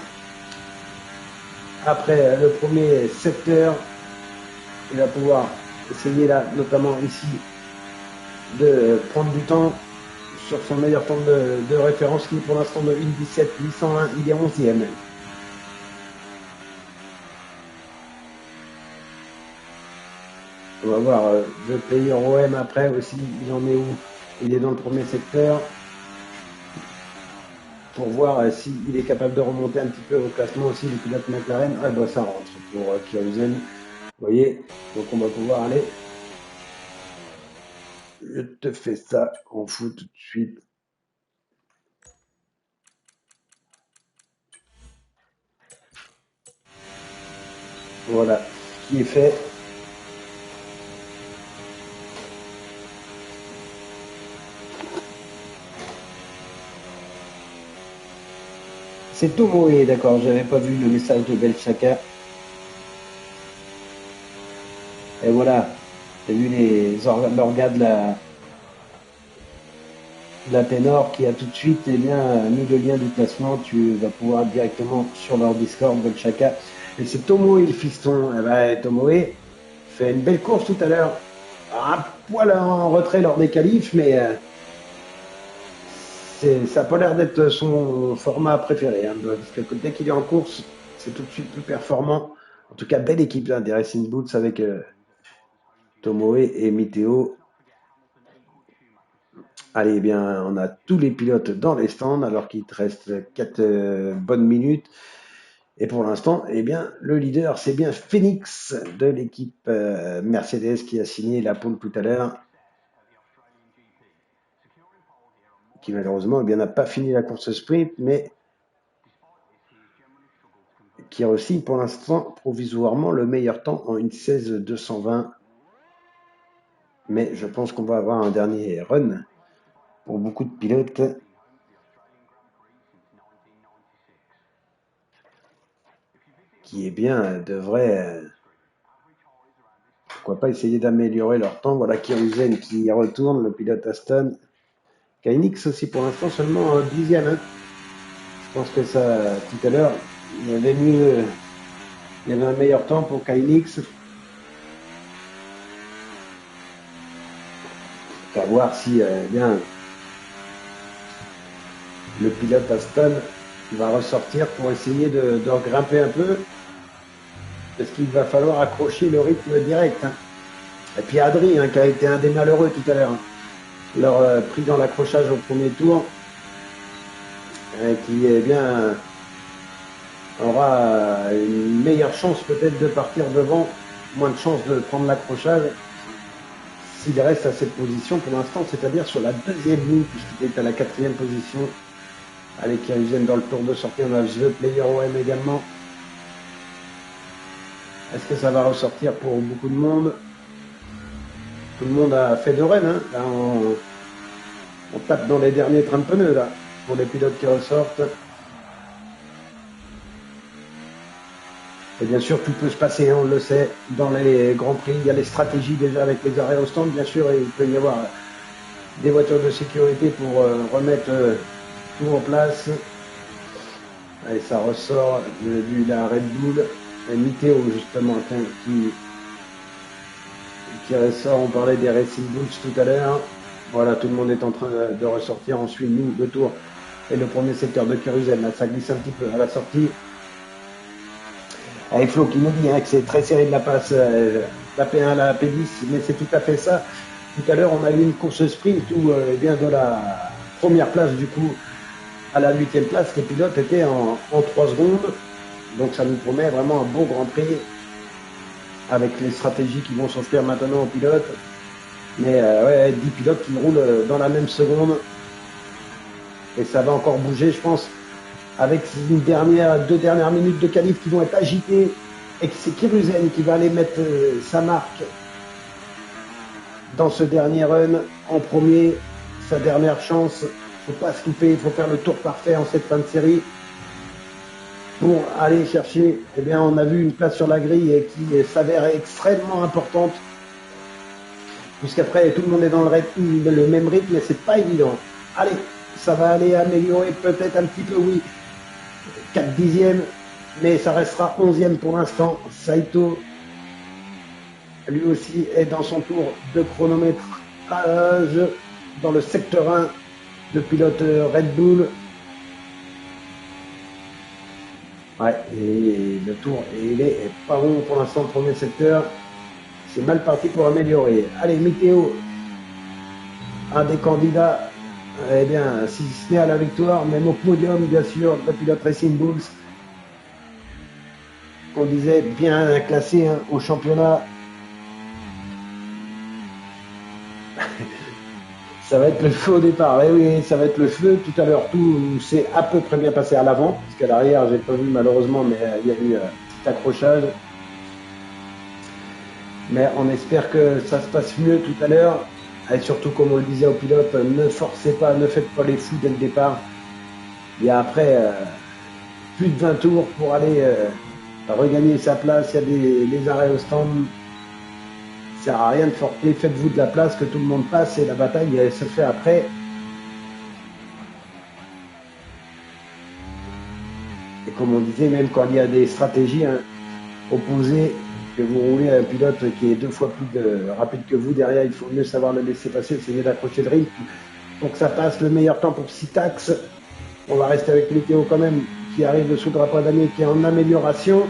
après le premier secteur. Il va pouvoir essayer là, notamment ici, de prendre du temps sur son meilleur temps de référence qui est pour l'instant de 1,17 801, il est 11e. On va voir le player OM après aussi, il en est où? Il est dans le premier secteur pour voir s'il est capable de remonter un petit peu au classement aussi le pilote McLaren. Ah bah ça rentre pour Kyrusen. Vous voyez, donc on va pouvoir aller. Je te fais ça en foot tout de suite. Voilà, ce qui est fait. C'est Tomoe, d'accord, j'avais pas vu le message de Belchaka. Et voilà, t'as vu l'orga de la Ténor qui a tout de suite mis le lien du classement. Tu vas pouvoir directement sur leur Discord, Belchaka. Et c'est Tomoe le fiston. Eh ben, Tomoe fait une belle course tout à l'heure. Un poil en retrait lors des qualifs, mais ça n'a pas l'air d'être son format préféré. Hein, parce que dès qu'il est en course, c'est tout de suite plus performant. En tout cas, belle équipe des Racing Boots avec Tomoe et Miteo. Allez, bien, on a tous les pilotes dans les stands alors qu'il te reste 4 bonnes minutes. Et pour l'instant, eh bien, le leader, c'est bien Phoenix de l'équipe Mercedes qui a signé la pole tout à l'heure. Qui malheureusement eh bien, n'a pas fini la course sprint, mais qui a aussi pour l'instant provisoirement le meilleur temps en 1:16.220. Mais je pense qu'on va avoir un dernier run pour beaucoup de pilotes. Qui est bien, devrait, pourquoi pas essayer d'améliorer leur temps. Voilà Kyrusen qui retourne, le pilote Aston. Kainix aussi pour l'instant seulement 10e. Hein. Je pense que ça, tout à l'heure, il y avait un meilleur temps pour Kainix. À voir si bien le pilote Aston va ressortir pour essayer de grimper un peu. Parce qu'il va falloir accrocher le rythme direct. Hein. Et puis Adri, hein, qui a été un des malheureux tout à l'heure. Hein. Leur pris dans l'accrochage au premier tour. Qui est bien aura une meilleure chance peut-être de partir devant, moins de chances de prendre l'accrochage s'il reste à cette position pour l'instant, c'est-à-dire sur la deuxième ligne, puisqu'il est à la 4e position. Allez, Kyrusen dans le tour de sortie, on a The Player OM également. Est-ce que ça va ressortir pour beaucoup de monde? Tout le monde a fait de Rennes, hein. Là, on tape dans les derniers trains de pneus, là, pour les pilotes qui ressortent. Et bien sûr, tout peut se passer, on le sait, dans les Grands Prix. Il y a les stratégies déjà avec les arrêts au stand, bien sûr, et il peut y avoir des voitures de sécurité pour remettre tout en place. Allez, ça ressort de la Red Bull. Et Miteo, justement, qui ressort. On parlait des Racing Bulls tout à l'heure. Voilà, tout le monde est en train de ressortir. On suit, nous, le tour et le premier secteur de Kyrusen. Là, ça glisse un petit peu à la sortie. Avec Flo qui nous dit hein, que c'est très serré de la passe, la P1 à la P10, mais c'est tout à fait ça. Tout à l'heure, on a eu une course sprint où bien de la première place, du coup, à la 8e place, les pilotes étaient en 3 secondes. Donc ça nous promet vraiment un beau Grand Prix avec les stratégies qui vont s'offrir maintenant aux pilotes. Mais ouais, 10 pilotes qui roulent dans la même seconde. Et ça va encore bouger, je pense, avec deux dernières minutes de qualif qui vont être agitées. Et que c'est Kyrusen qui va aller mettre sa marque dans ce dernier run en premier. Sa dernière chance. Il ne faut pas se couper, il faut faire le tour parfait en cette fin de série. Pour aller chercher, eh bien, on a vu une place sur la grille et qui s'avère extrêmement importante. Puisqu'après, tout le monde est dans le même rythme, mais c'est pas évident. Allez, ça va aller améliorer peut-être un petit peu, oui. 4 dixièmes, mais ça restera 11e pour l'instant. Saito lui aussi est dans son tour de chronométrage dans le secteur 1, le pilote Red Bull. Ouais, et le tour, et il est pas bon pour l'instant, premier secteur. C'est mal parti pour améliorer. Allez, météo, un des candidats, eh bien, si ce n'est à la victoire, même au podium, bien sûr, le pilote Racing Bulls, qu'on disait bien classé hein, au championnat. Ça va être le feu au départ. Eh oui, ça va être le feu. Tout à l'heure, tout s'est à peu près bien passé à l'avant, parce qu'à l'arrière, j'ai pas vu malheureusement, mais il y a eu un petit accrochage. Mais on espère que ça se passe mieux tout à l'heure. Et surtout, comme on le disait au pilote, ne forcez pas, ne faites pas les fous dès le départ. Il y a après plus de 20 tours pour aller regagner sa place. Il y a des arrêts au stand. Ça sert à rien de forcer. Faites-vous de la place, que tout le monde passe et la bataille elle se fait après. Et comme on disait, même quand il y a des stratégies hein, opposées, que vous roulez à un pilote qui est 2 fois plus rapide que vous, derrière, il faut mieux savoir le laisser passer, essayer d'accrocher le rythme pour que ça passe. Le meilleur temps pour Sitax. On va rester avec Météo quand même, qui arrive sous le drapeau d'année, qui est en amélioration.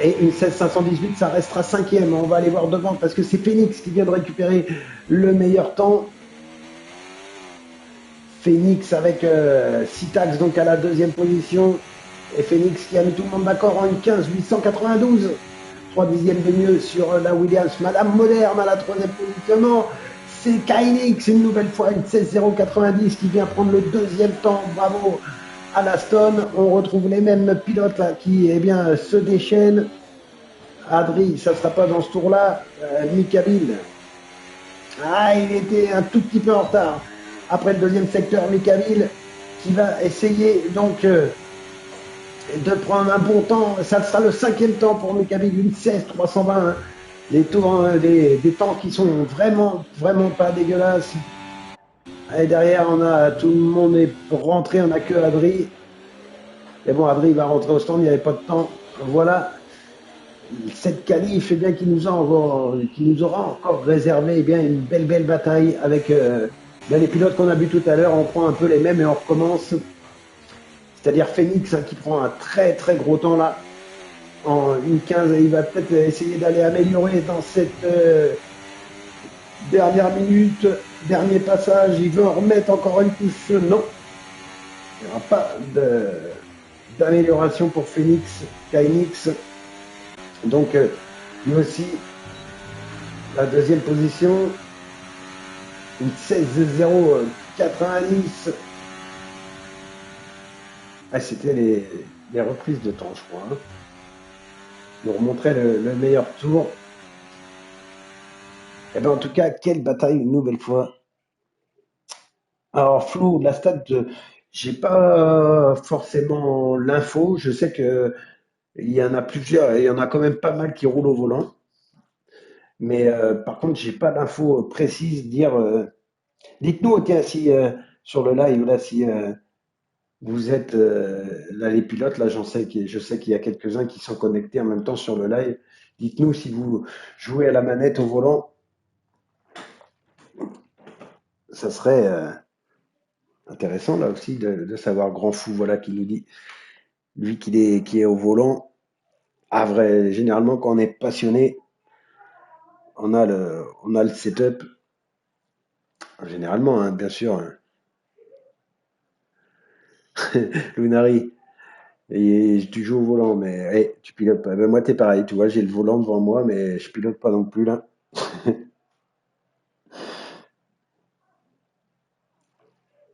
Et une 16 518, ça restera cinquième. On va aller voir devant parce que c'est Phoenix qui vient de récupérer le meilleur temps. Phoenix avec Sitax donc à la deuxième position. Et Phoenix qui a mis tout le monde d'accord en une 15 892. 3 dixièmes de mieux sur la Williams. Madame Moderne à la troisième position. C'est Kainix une nouvelle fois, une 16 090 qui vient prendre le deuxième temps. Bravo à l'Aston. On retrouve les mêmes pilotes là, qui eh bien, se déchaînent. Adri, ça ne sera pas dans ce tour-là. Mikabil. Ah, il était un tout petit peu en retard. Après le deuxième secteur, Mikabil qui va essayer donc de prendre un bon temps. Ça sera le cinquième temps pour Mikabil, une 16 320. Hein. Les tours, des temps qui sont vraiment, vraiment pas dégueulasses. Et derrière, on a tout le monde est rentré, on n'a que Adri. Mais bon, Adri va rentrer au stand, il n'y avait pas de temps. Voilà. Cette qualif, eh bien, qui nous aura encore réservé eh bien, une belle, belle bataille avec les pilotes qu'on a vus tout à l'heure. On prend un peu les mêmes et on recommence. C'est-à-dire Phoenix hein, qui prend un très, très gros temps là. En une 15, il va peut-être essayer d'aller améliorer dans cette dernière minute, dernier passage. Il veut en remettre encore une couche. Non, il n'y aura pas d'amélioration pour Phoenix, KNX. Donc, lui aussi, la deuxième position, une 16-0-90. Ah, c'était les reprises de temps, je crois. Hein. Nous remontrait le meilleur tour. Et ben, en tout cas, quelle bataille une nouvelle fois. Alors, Flo, la stat, j'ai pas forcément l'info. Je sais que il y en a plusieurs, il y en a quand même pas mal qui roulent au volant. Mais par contre, j'ai pas d'info précise. Dites-nous, tiens, si sur le live, là, si vous êtes là les pilotes, là je sais qu'il y a quelques-uns qui sont connectés en même temps sur le live. Dites-nous si vous jouez à la manette au volant, ça serait intéressant là aussi de savoir Grand Fou, voilà, qui nous dit, lui qui est au volant. Ah vrai, généralement quand on est passionné, on a le setup. Généralement, hein, bien sûr. Hein. Lunari, et tu joues au volant, mais tu pilotes pas. Ben, moi t'es pareil, tu vois, j'ai le volant devant moi, mais je pilote pas non plus là.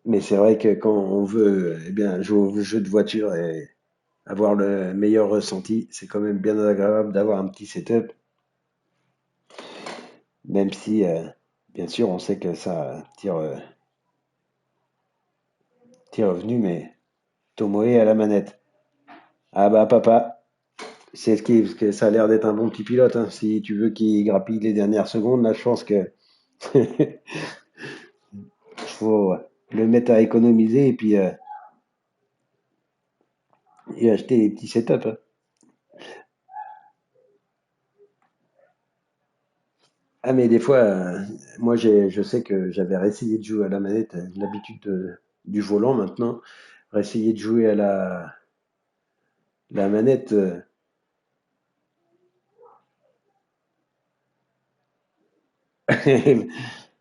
Mais c'est vrai que quand on veut eh bien, jouer au jeu de voiture et avoir le meilleur ressenti, c'est quand même bien agréable d'avoir un petit setup, même si, bien sûr, on sait que ça tire revenu, mais Tomoe à la manette. Ah bah papa, c'est ce qui, parce que ça a l'air d'être un bon petit pilote. Hein. Si tu veux qu'il grappille les dernières secondes, là, je pense que faut le mettre à économiser et acheter des petits setups. Hein. Ah, mais des fois, moi, je sais que j'avais réessayé de jouer à la manette, l'habitude du volant maintenant, réessayer de jouer à la manette.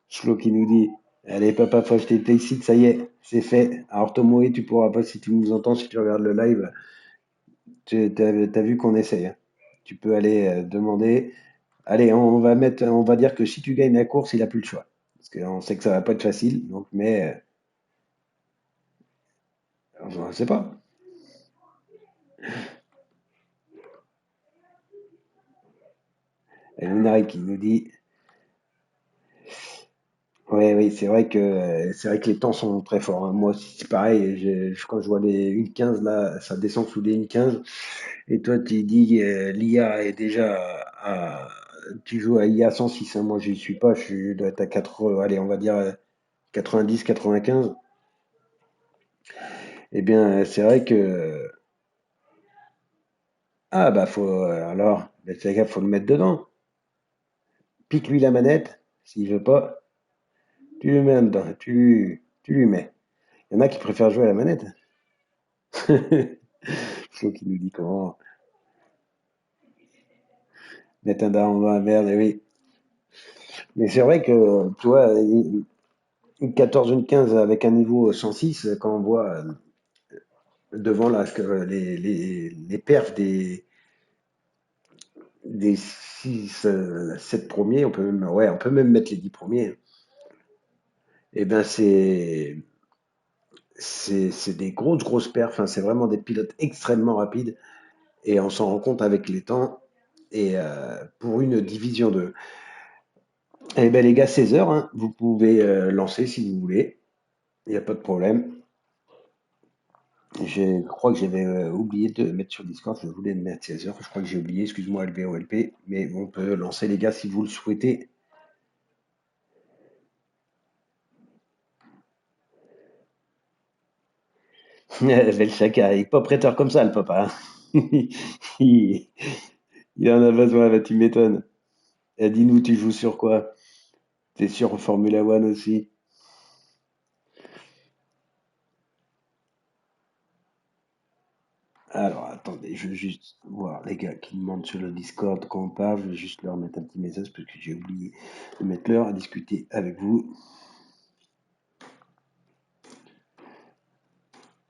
Flo qui nous dit, allez papa, faut acheter tes sites, ça y est, c'est fait. Alors Tomoe, tu pourras pas, si tu nous entends, si tu regardes le live, t'as vu qu'on essaye, hein. Tu peux aller demander. Allez, on va dire que si tu gagnes la course, il a plus le choix. Parce qu'on sait que ça va pas être facile, donc, mais on ne sait pas. Et Lunari qui nous dit, ouais, oui, c'est vrai que les temps sont très forts, hein. Moi aussi, c'est pareil. Quand je vois les 1,15 là, ça descend sous les 1,15. Et toi, tu dis l'IA est déjà tu joues à IA 106, hein. Moi, j'y suis pas. Je dois être à 4, allez, on va dire 90, 95. Eh bien, c'est vrai que ah bah alors, ben, c'est gars, faut le mettre dedans. Pique-lui la manette. S'il veut pas, tu lui mets dedans. Tu lui mets. Il y en a qui préfèrent jouer à la manette. Flo qui nous dit comment mettre un down dans la merde. Et oui. Mais c'est vrai que, tu vois, une 14, une 15 avec un niveau 106, quand on voit devant là, les perfs des 6, 7 premiers, on peut même mettre les 10 premiers. Eh bien, c'est des grosses perfs. Enfin, c'est vraiment des pilotes extrêmement rapides. Et on s'en rend compte avec les temps. Et pour une division 2. Eh bien, les gars, 16 heures, hein, vous pouvez lancer si vous voulez. Il n'y a pas de problème. Je crois que j'avais oublié de mettre sur Discord. Je voulais le mettre 16 heures. Je crois que j'ai oublié. Excuse-moi, LVOLP. Mais on peut lancer, les gars, si vous le souhaitez. Bel chacun. Il n'est pas prêteur comme ça, le papa, hein. Il, il en a besoin, là, tu m'étonnes. Dis-nous, tu joues sur quoi? T'es sur Formula One aussi? Alors, attendez, je vais juste voir les gars qui demandent sur le Discord quand on parle. Je vais juste leur mettre un petit message parce que j'ai oublié de mettre l'heure à discuter avec vous.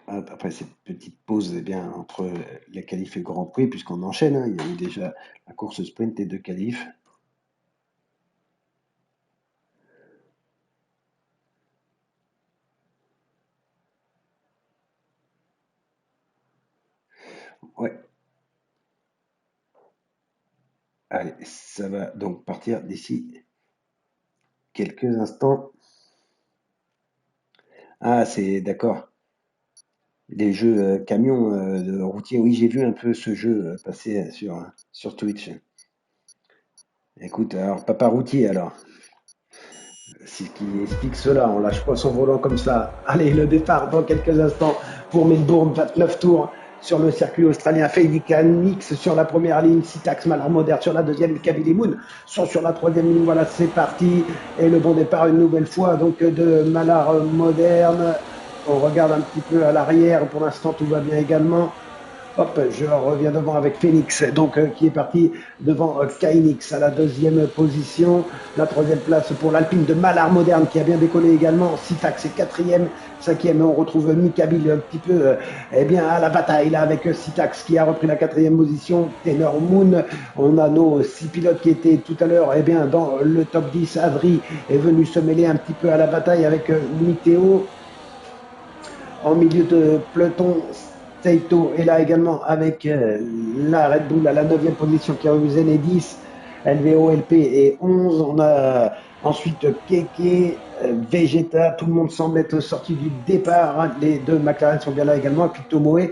Hop, après cette petite pause eh bien, entre la qualif et le Grand Prix, puisqu'on enchaîne, hein. Il y a eu déjà la course sprint et deux qualifs. Ouais, allez, ça va donc partir d'ici quelques instants. Ah, c'est d'accord. Les jeux camions de routiers, oui, j'ai vu un peu ce jeu passer sur Twitch. Écoute, alors, papa routier, alors, c'est ce qui explique cela. On lâche pas son volant comme ça. Allez, le départ dans quelques instants pour Melbourne, 29 tours sur le circuit australien. Phoenix sur la première ligne, Sitax, Malar Moderne sur la deuxième, Kabylie Moon sont sur la troisième ligne. Voilà, c'est parti. Et le bon départ une nouvelle fois donc de Malar Moderne. On regarde un petit peu à l'arrière. Pour l'instant, tout va bien également. Hop, je reviens devant avec Phoenix, donc qui est parti devant Kainix à la deuxième position. La troisième place pour l'Alpine de Malar Moderne qui a bien décollé également. Sitax est quatrième. Cinquième, on retrouve Mikabil un petit peu eh bien, à la bataille là avec Sitax qui a repris la quatrième position. Tenor Moon, on a nos 6 pilotes qui étaient tout à l'heure eh bien, dans le top 10. Avri est venu se mêler un petit peu à la bataille avec Miteo. En milieu de peloton, Seito est là également avec la Red Bull à la 9e position qui a eu Zenedis, LVOLP et 11. On a ensuite Keke, Vegeta, tout le monde semble être sorti du départ. Les deux McLaren sont bien là également, puis Tomoe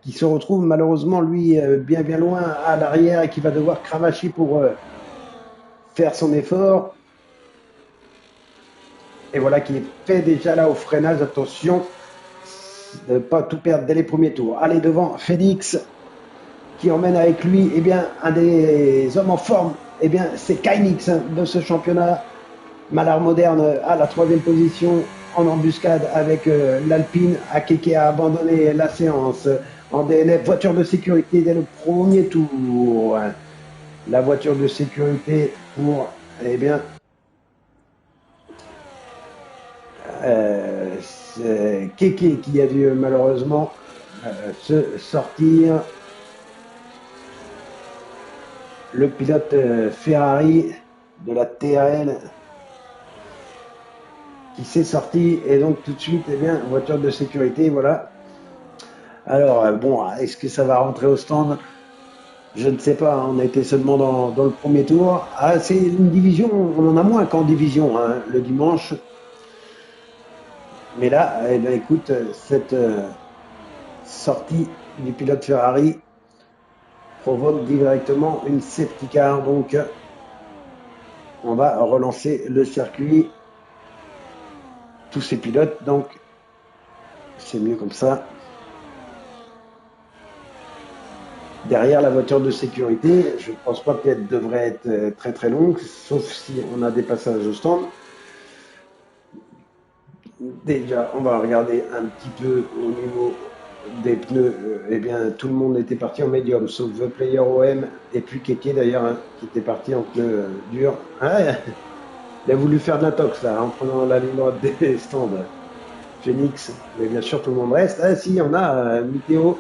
qui se retrouve malheureusement lui bien loin à l'arrière et qui va devoir cravacher pour faire son effort. Et voilà qui est fait déjà là au freinage. Attention, de ne pas tout perdre dès les premiers tours. Allez devant Félix qui emmène avec lui eh bien, un des hommes en forme eh bien, c'est Kainix de ce championnat. Malard Moderne à la troisième position en embuscade avec l'Alpine. Akeke a abandonné la séance en DNF. Voiture de sécurité dès le premier tour. La voiture de sécurité pour, eh bien, c'est Keke qui a dû malheureusement se sortir. Le pilote Ferrari de la TRL qui s'est sorti et donc tout de suite, eh bien, voiture de sécurité, voilà. Alors, bon, est-ce que ça va rentrer au stand? Je ne sais pas, on a été seulement dans le premier tour. Ah, c'est une division, on en a moins qu'en division hein, le dimanche. Mais là, eh bien, écoute, cette sortie du pilote Ferrari provoque directement une safety car. Donc, on va relancer le circuit. Tous ces pilotes, donc, c'est mieux comme ça. Derrière la voiture de sécurité, je ne pense pas qu'elle devrait être très très longue, sauf si on a des passages au stand. Déjà, on va regarder un petit peu au niveau des pneus. Eh bien, tout le monde était parti en médium, sauf The Player OM et puis Keke d'ailleurs, hein, qui était parti en pneus durs. Ah, il a voulu faire de l'intox là, en prenant la ligne droite des stands. Phoenix, mais bien sûr tout le monde reste. Ah si, on a Météo.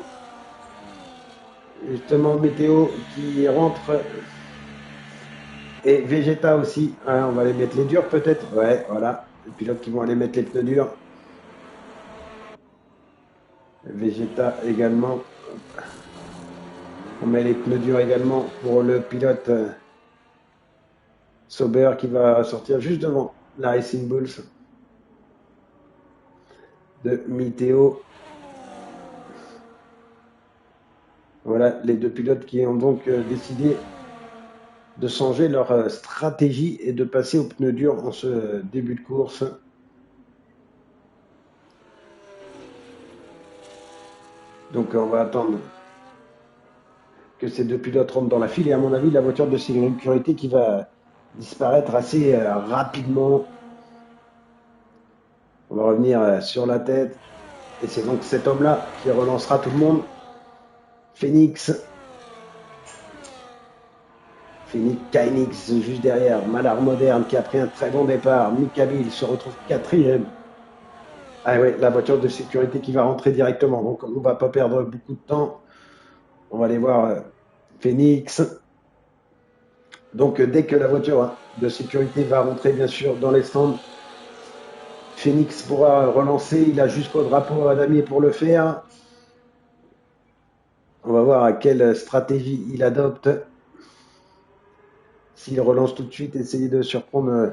Justement, Météo qui rentre. Et Vegeta aussi. Hein, on va les mettre les durs peut-être. Ouais, voilà. Les pilotes qui vont aller mettre les pneus durs. Vegeta également. On met les pneus durs également pour le pilote Sauber qui va sortir juste devant la Racing Bulls de Météo. Voilà les deux pilotes qui ont donc décidé de changer leur stratégie et de passer aux pneus durs en ce début de course. Donc on va attendre que ces deux pilotes rentrent dans la file et à mon avis la voiture de sécurité qui va disparaître assez rapidement. On va revenir sur la tête et c'est donc cet homme-là qui relancera tout le monde. Phoenix, Kainix juste derrière, Malard Moderne qui a pris un très bon départ. Mikabil se retrouve quatrième. Ah ouais, la voiture de sécurité qui va rentrer directement. Donc on ne va pas perdre beaucoup de temps. On va aller voir Phoenix. Donc dès que la voiture de sécurité va rentrer bien sûr dans les stands, Phoenix pourra relancer. Il a jusqu'au drapeau à damier pour le faire. On va voir à quelle stratégie il adopte. S'il relance tout de suite, essayer de surprendre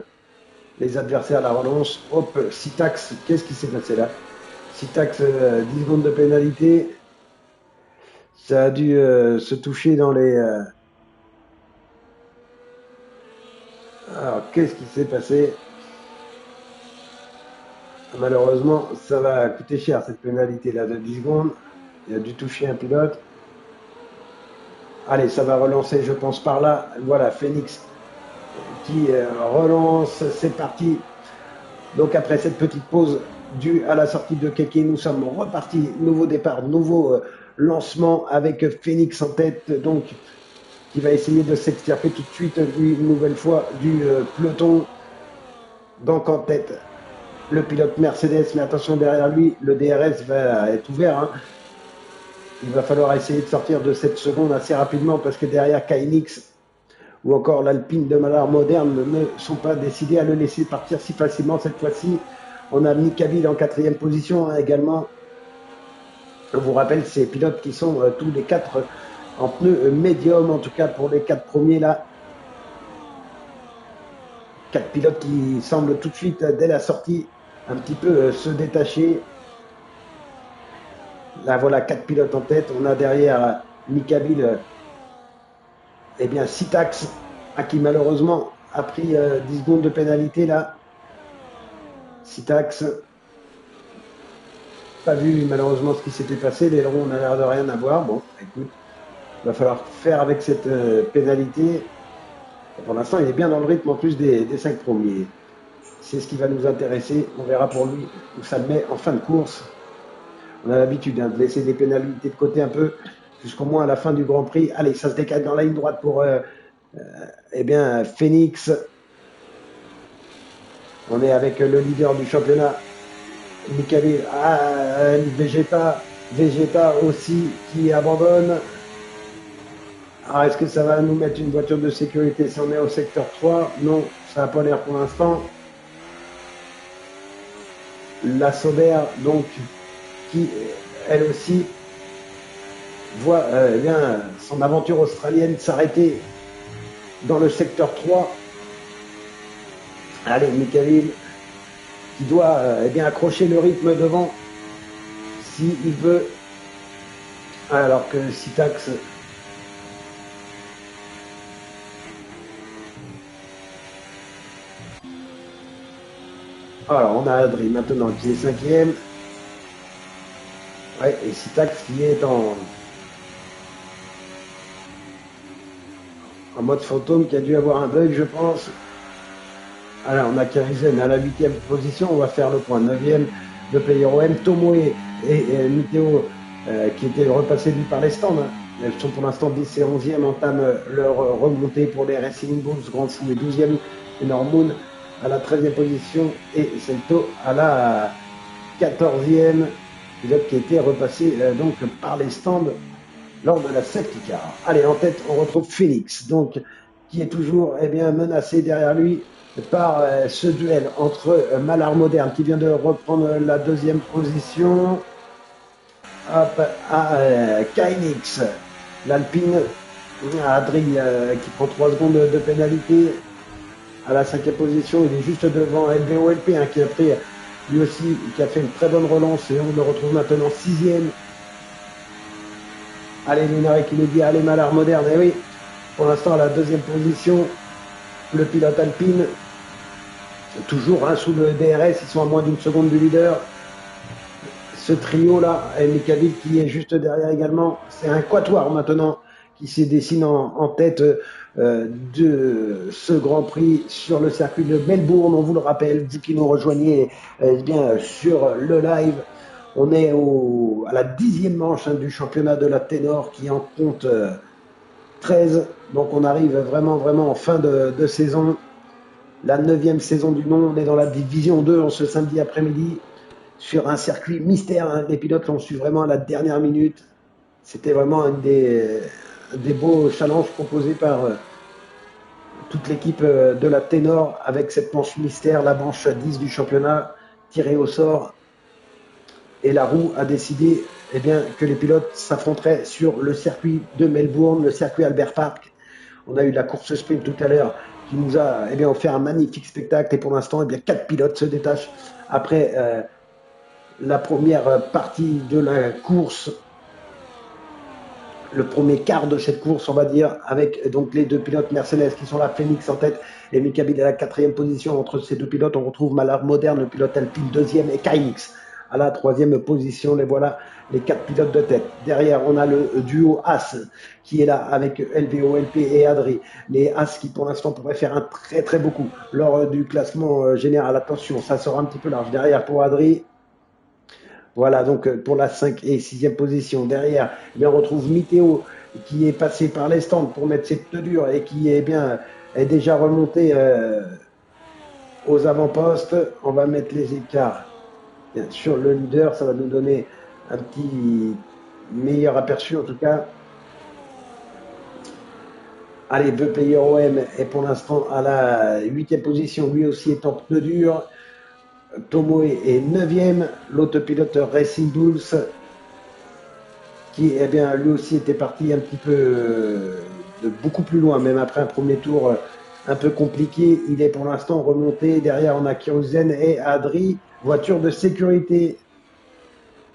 les adversaires à la relance. Hop, Sitax, qu'est-ce qui s'est passé là? Sitax, 10 secondes de pénalité. Ça a dû se toucher dans les... Alors, qu'est-ce qui s'est passé? Malheureusement, ça va coûter cher cette pénalité là de 10 secondes. Il a dû toucher un pilote. Allez, ça va relancer, je pense, par là. Voilà, Phoenix qui relance. C'est parti. Donc après cette petite pause due à la sortie de Keke, nous sommes repartis. Nouveau départ, nouveau lancement avec Phoenix en tête. Donc qui va essayer de s'extirper tout de suite une nouvelle fois du peloton. Donc en tête, le pilote Mercedes, mais attention derrière lui, le DRS va être ouvert. Hein. Il va falloir essayer de sortir de cette seconde assez rapidement parce que derrière Kainix ou encore l'Alpine de Malard Moderne ne sont pas décidés à le laisser partir si facilement cette fois-ci. On a Mikabil en quatrième position hein, également. Je vous rappelle ces pilotes qui sont tous les quatre en pneus médium, en tout cas pour les quatre premiers là. Quatre pilotes qui semblent tout de suite, dès la sortie, un petit peu se détacher. Là, voilà, quatre pilotes en tête. On a derrière Mikabil, eh bien, Sitax, qui malheureusement a pris 10 secondes de pénalité là. Sitax, pas vu malheureusement ce qui s'était passé. L'aileron, on a l'air de rien avoir. Bon, écoute, il va falloir faire avec cette pénalité. Et pour l'instant, il est bien dans le rythme en plus des 5 premiers. C'est ce qui va nous intéresser. On verra pour lui où ça le met en fin de course. On a l'habitude de laisser des pénalités de côté un peu jusqu'au moins à la fin du Grand Prix. Allez, ça se décale dans la ligne droite pour eh bien, Phoenix. On est avec le leader du championnat, Michael Vegeta aussi qui abandonne. Alors, est-ce que ça va nous mettre une voiture de sécurité si on est au secteur 3? Non, ça n'a pas l'air pour l'instant. La Sauber, donc, qui, elle aussi, voit eh bien, son aventure australienne s'arrêter dans le secteur 3. Allez, Michael, qui doit eh bien, accrocher le rythme devant s'il veut. Alors que Sitax alors, on a Adri maintenant qui est cinquième. Ouais, et Sitax qui est en mode fantôme, qui a dû avoir un bug, je pense. Alors, on a Karizen à la 8e position. On va faire le point 9e de Player OM. Tomoe et Miteo qui étaient repassés lui par les stands. Elles sont pour l'instant 10 et 11e, entament leur remontée pour les Racing Bulls. Grand Fou est 12e. Et Normoon à la 13e position. Et Sento à la 14e. Pilote qui était repassé donc par les stands lors de la safety car. Allez, en tête, on retrouve Phoenix, donc, qui est toujours eh bien, menacé derrière lui par ce duel entre Malar Moderne, qui vient de reprendre la 2e position, hop, à Kynix, l'Alpine, à Adri, qui prend 3 secondes de pénalité. À la 5e position, il est juste devant LVOLP, hein, qui a pris lui aussi, qui a fait une très bonne relance, et on le retrouve maintenant 6e. Allez, Lunari qui nous dit, allez, Malar Moderne, et oui, pour l'instant, à la 2e position, le pilote Alpine, toujours hein, sous le DRS, ils sont à moins d'une seconde du leader. Ce trio-là, et Mikavil qui est juste derrière également, c'est un quatuor maintenant qui se dessine en tête de ce Grand Prix sur le circuit de Melbourne. On vous le rappelle, vous qui nous rejoignez bien sur le live, on est à la 10e manche hein, du championnat de la ténor qui en compte 13. Donc on arrive vraiment, vraiment en fin de saison. La 9e saison du nom. On est dans la division 2 en ce samedi après-midi sur un circuit mystère. Hein. Les pilotes l'ont su vraiment à la dernière minute. C'était vraiment un des beaux challenges proposés par toute l'équipe de la ténor avec cette manche mystère, la manche 10 du championnat tirée au sort. Et la roue a décidé eh bien, que les pilotes s'affronteraient sur le circuit de Melbourne, le circuit Albert Park. On a eu la course sprint tout à l'heure qui nous a eh bien, offert un magnifique spectacle. Et pour l'instant, eh bien, 4 pilotes se détachent après la première partie de la course, le premier quart de cette course, on va dire, avec donc les 2 pilotes Mercedes qui sont là, Phoenix en tête et Mikabil à la 4e position. Entre ces 2 pilotes, on retrouve Malar Moderne, le pilote Alpine 2e, et Kynix à la 3e position. Les voilà, les 4 pilotes de tête. Derrière, on a le duo As qui est là avec LVOLP et Adri. Les As qui, pour l'instant, pourraient faire un très très beau coup lors du classement général. Attention, ça sera un petit peu large. Derrière pour Adri. Voilà, donc pour la 5 et 6e position. Derrière, eh bien, on retrouve Miteo qui est passé par les stands pour mettre ses pneus durs et qui est déjà remonté aux avant-postes. On va mettre les écarts sur le leader, ça va nous donner un petit meilleur aperçu en tout cas. Allez, The Player OM est pour l'instant à la 8e position, lui aussi est en pneu dur. Tomoe est 9e, l'autopilote Racing Bulls qui eh bien, lui aussi était parti un petit peu de beaucoup plus loin, même après un premier tour un peu compliqué. Il est pour l'instant remonté. Derrière, on a Kyozen et Adri. Voiture de sécurité.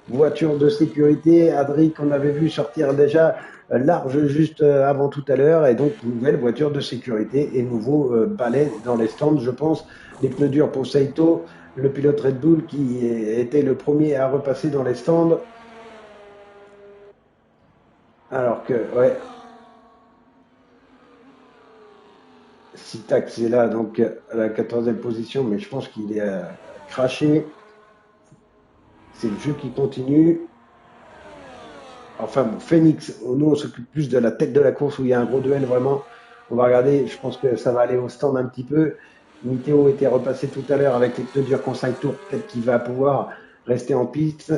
Voiture de sécurité. Adri qu'on avait vu sortir déjà large juste avant tout à l'heure. Et donc, nouvelle voiture de sécurité et nouveau balai dans les stands, je pense. Les pneus durs pour Saito, le pilote Red Bull qui était le premier à repasser dans les stands. Alors que, ouais, Sitax est là, donc à la 14e position, mais je pense qu'il est craché. C'est le jeu qui continue. Enfin, bon, Phoenix, nous on s'occupe plus de la tête de la course où il y a un gros duel vraiment. On va regarder, je pense que ça va aller au stand un petit peu. Miteo était repassé tout à l'heure avec les pneus durs qu'en 5 tours, peut-être qu'il va pouvoir rester en piste.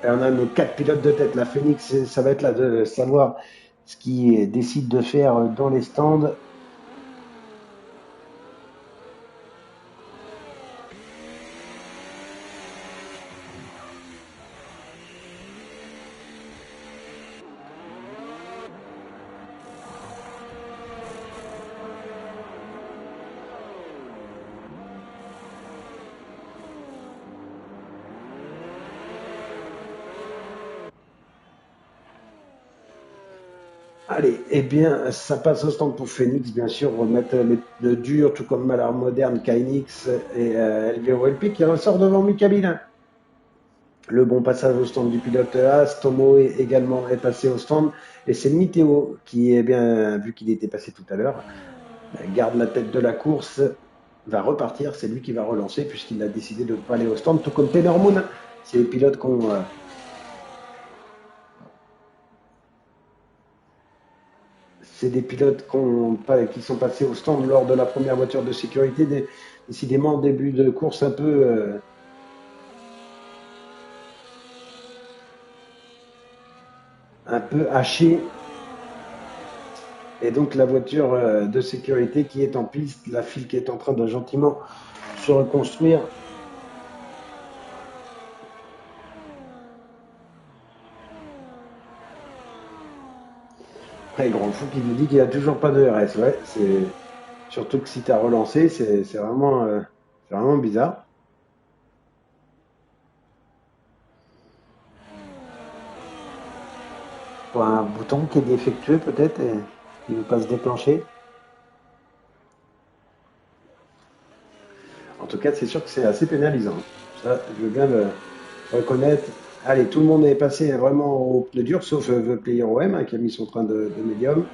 Et on a nos 4 pilotes de tête. La Phoenix, ça va être là de savoir ce qu'ils décident de faire dans les stands. Allez, eh bien, ça passe au stand pour Phoenix, bien sûr, remettre les pneus durs, tout comme à l'art moderne, Kynix et LVOLP qui ressort devant Micabine. Le bon passage au stand du pilote As, Tomo également est passé au stand, et c'est Miteo qui, est bien, vu qu'il était passé tout à l'heure, garde la tête de la course, va repartir, c'est lui qui va relancer puisqu'il a décidé de ne pas aller au stand, tout comme Taylor Moon. C'est les pilotes c'est des pilotes qui sont passés au stand lors de la première voiture de sécurité. Décidément, au début de course, un peu haché. Et donc, la voiture de sécurité qui est en piste, la file qui est en train de gentiment se reconstruire. Après, Grand Fou qui nous dit qu'il n'y a toujours pas de RS. Ouais, c'est surtout que si tu as relancé, c'est vraiment bizarre. Pour un bouton qui est défectueux peut-être et qui ne veut pas se déclencher. En tout cas, c'est sûr que c'est assez pénalisant. Ça, je veux bien le reconnaître. Allez, tout le monde est passé vraiment au pneu dur, sauf The Player OM hein, qui a mis son train de médium.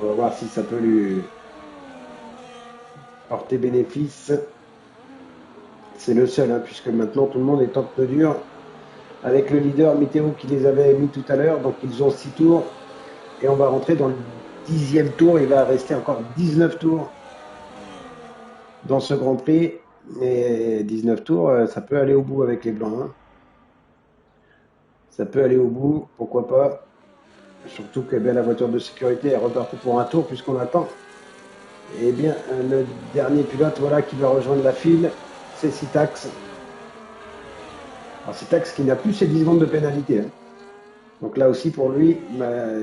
On va voir si ça peut lui porter bénéfice. C'est le seul, hein, puisque maintenant tout le monde est en pneu dur. Avec le leader Météo qui les avait mis tout à l'heure, donc ils ont 6 tours. Et on va rentrer dans le 10e tour. Il va rester encore 19 tours dans ce Grand Prix. Et 19 tours, ça peut aller au bout avec les Blancs. Hein. Ça peut aller au bout, pourquoi pas. Surtout que la voiture de sécurité est repartie pour un tour puisqu'on attend. Et bien, le dernier pilote voilà, qui va rejoindre la file, c'est Sitax. Alors Sitax qui n'a plus ses 10 secondes de pénalité. Hein. Donc là aussi pour lui,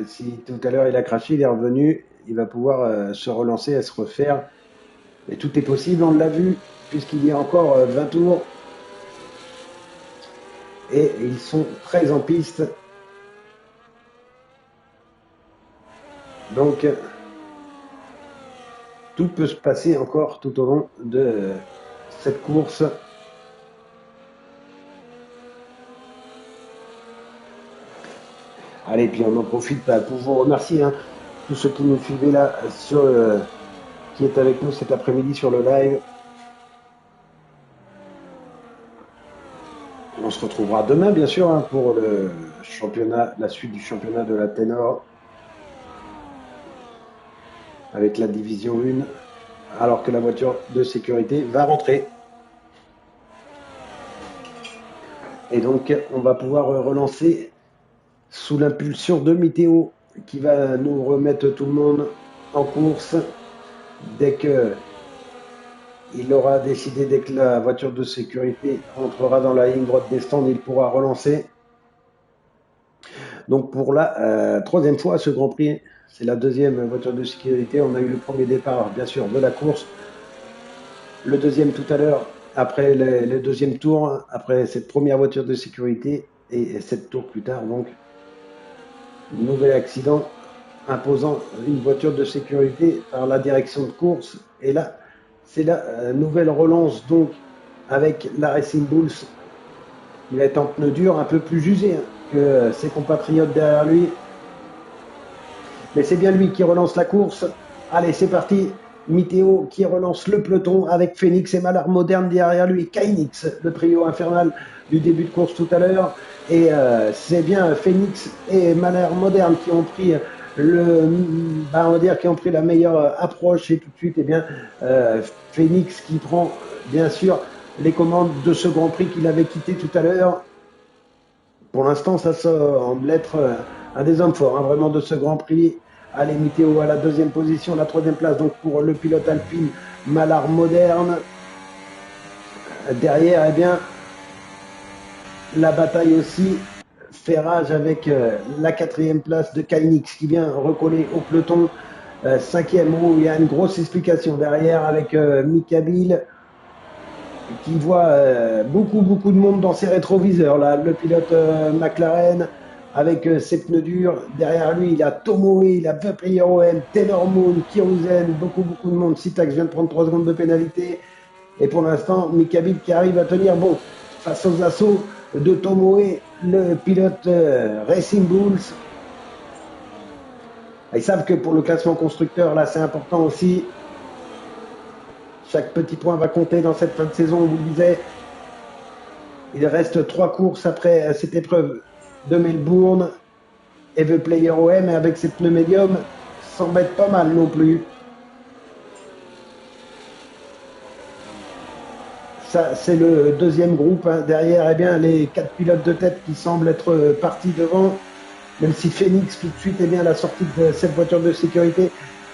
si tout à l'heure il a craché, il est revenu, il va pouvoir se relancer, à se refaire. Et tout est possible, on l'a vu, puisqu'il y a encore 20 tours. Et ils sont très en piste. Donc tout peut se passer encore tout au long de cette course. Allez, puis on en profite pour vous remercier, hein, tous ceux qui nous suivaient là, qui est avec nous cet après-midi sur le live. On se retrouvera demain, bien sûr, hein, pour le championnat, la suite du championnat de la Ténor avec la division 1, alors que la voiture de sécurité va rentrer. Et donc, on va pouvoir relancer sous l'impulsion de Météo qui va nous remettre tout le monde en course dès que il aura décidé, dès que la voiture de sécurité entrera dans la ligne droite des stands, il pourra relancer. Donc pour la troisième fois ce Grand Prix, c'est la deuxième voiture de sécurité. On a eu le premier départ, bien sûr, de la course. Le deuxième tout à l'heure, après le deuxième tour, après cette première voiture de sécurité, et 7 tours plus tard, donc, nouvel accident imposant une voiture de sécurité par la direction de course. Et là, c'est la nouvelle relance, donc, avec la Racing Bulls. Il va être en pneu dur, un peu plus usé hein, que ses compatriotes derrière lui. mais c'est bien lui qui relance la course. Allez, c'est parti. Miteo qui relance le peloton avec Phoenix et Malheur Moderne derrière lui. Kainix, le trio infernal du début de course tout à l'heure. Et c'est bien Phoenix et Malheur Moderne qui ont pris on va dire qui ont pris la meilleure approche. Et tout de suite, eh bien, Phoenix qui prend bien sûr les commandes de ce Grand Prix qu'il avait quitté tout à l'heure. Pour l'instant, ça semble être un des hommes forts, hein, vraiment, de ce Grand Prix. Allez, Miteo à la deuxième position, la troisième place donc pour le pilote alpine Malheur Moderne. Derrière, eh bien, la bataille aussi fait rage avec la quatrième place de Kainix qui vient recoller au peloton. Cinquième roue, il y a une grosse explication derrière avec Mika Bill qui voit beaucoup de monde dans ses rétroviseurs. Là, le pilote McLaren avec ses pneus durs. Derrière lui, il a Tomoe, il a Player OM, Taylor Moon, Kiruzen, beaucoup de monde. Sitax vient de prendre 3 secondes de pénalité. Et pour l'instant, Mika Bill qui arrive à tenir bon face aux assauts de Tomoe, le pilote Racing Bulls. Ils savent que pour le classement constructeur, là, c'est important aussi. Chaque petit point va compter dans cette fin de saison, on vous le disait. Il reste 3 courses après cette épreuve de Melbourne. Et The Player OM, avec ses pneus médiums, s'embête pas mal non plus. Ça, c'est le deuxième groupe. Hein. Derrière, eh bien, les 4 pilotes de tête qui semblent être partis devant. Même si Phoenix, tout de suite, eh bien, la sortie de cette voiture de sécurité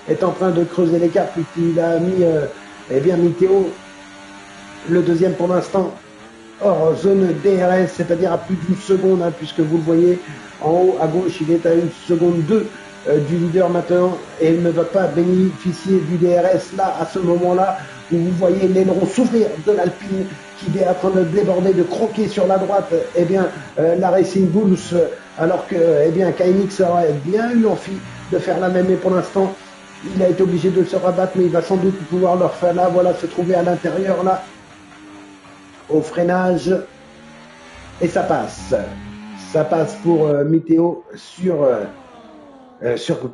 est en train de creuser l'écart, puisqu'il a mis eh bien, Miteo, le deuxième pour l'instant, hors zone DRS, c'est-à-dire à plus d'une seconde, hein, puisque vous le voyez, en haut à gauche, il est à 1 seconde 2 du leader maintenant, et il ne va pas bénéficier du DRS là, à ce moment-là, où vous voyez l'aileron s'ouvrir de l'Alpine, qui est en train de déborder, de croquer sur la droite, eh bien, la Racing Bulls, alors que, eh bien, Kainix aurait bien eu envie de faire la même, mais pour l'instant, il a été obligé de se rabattre, mais il va sans doute pouvoir leur faire là, voilà, se trouver à l'intérieur là, au freinage, et ça passe. Ça passe pour Miteo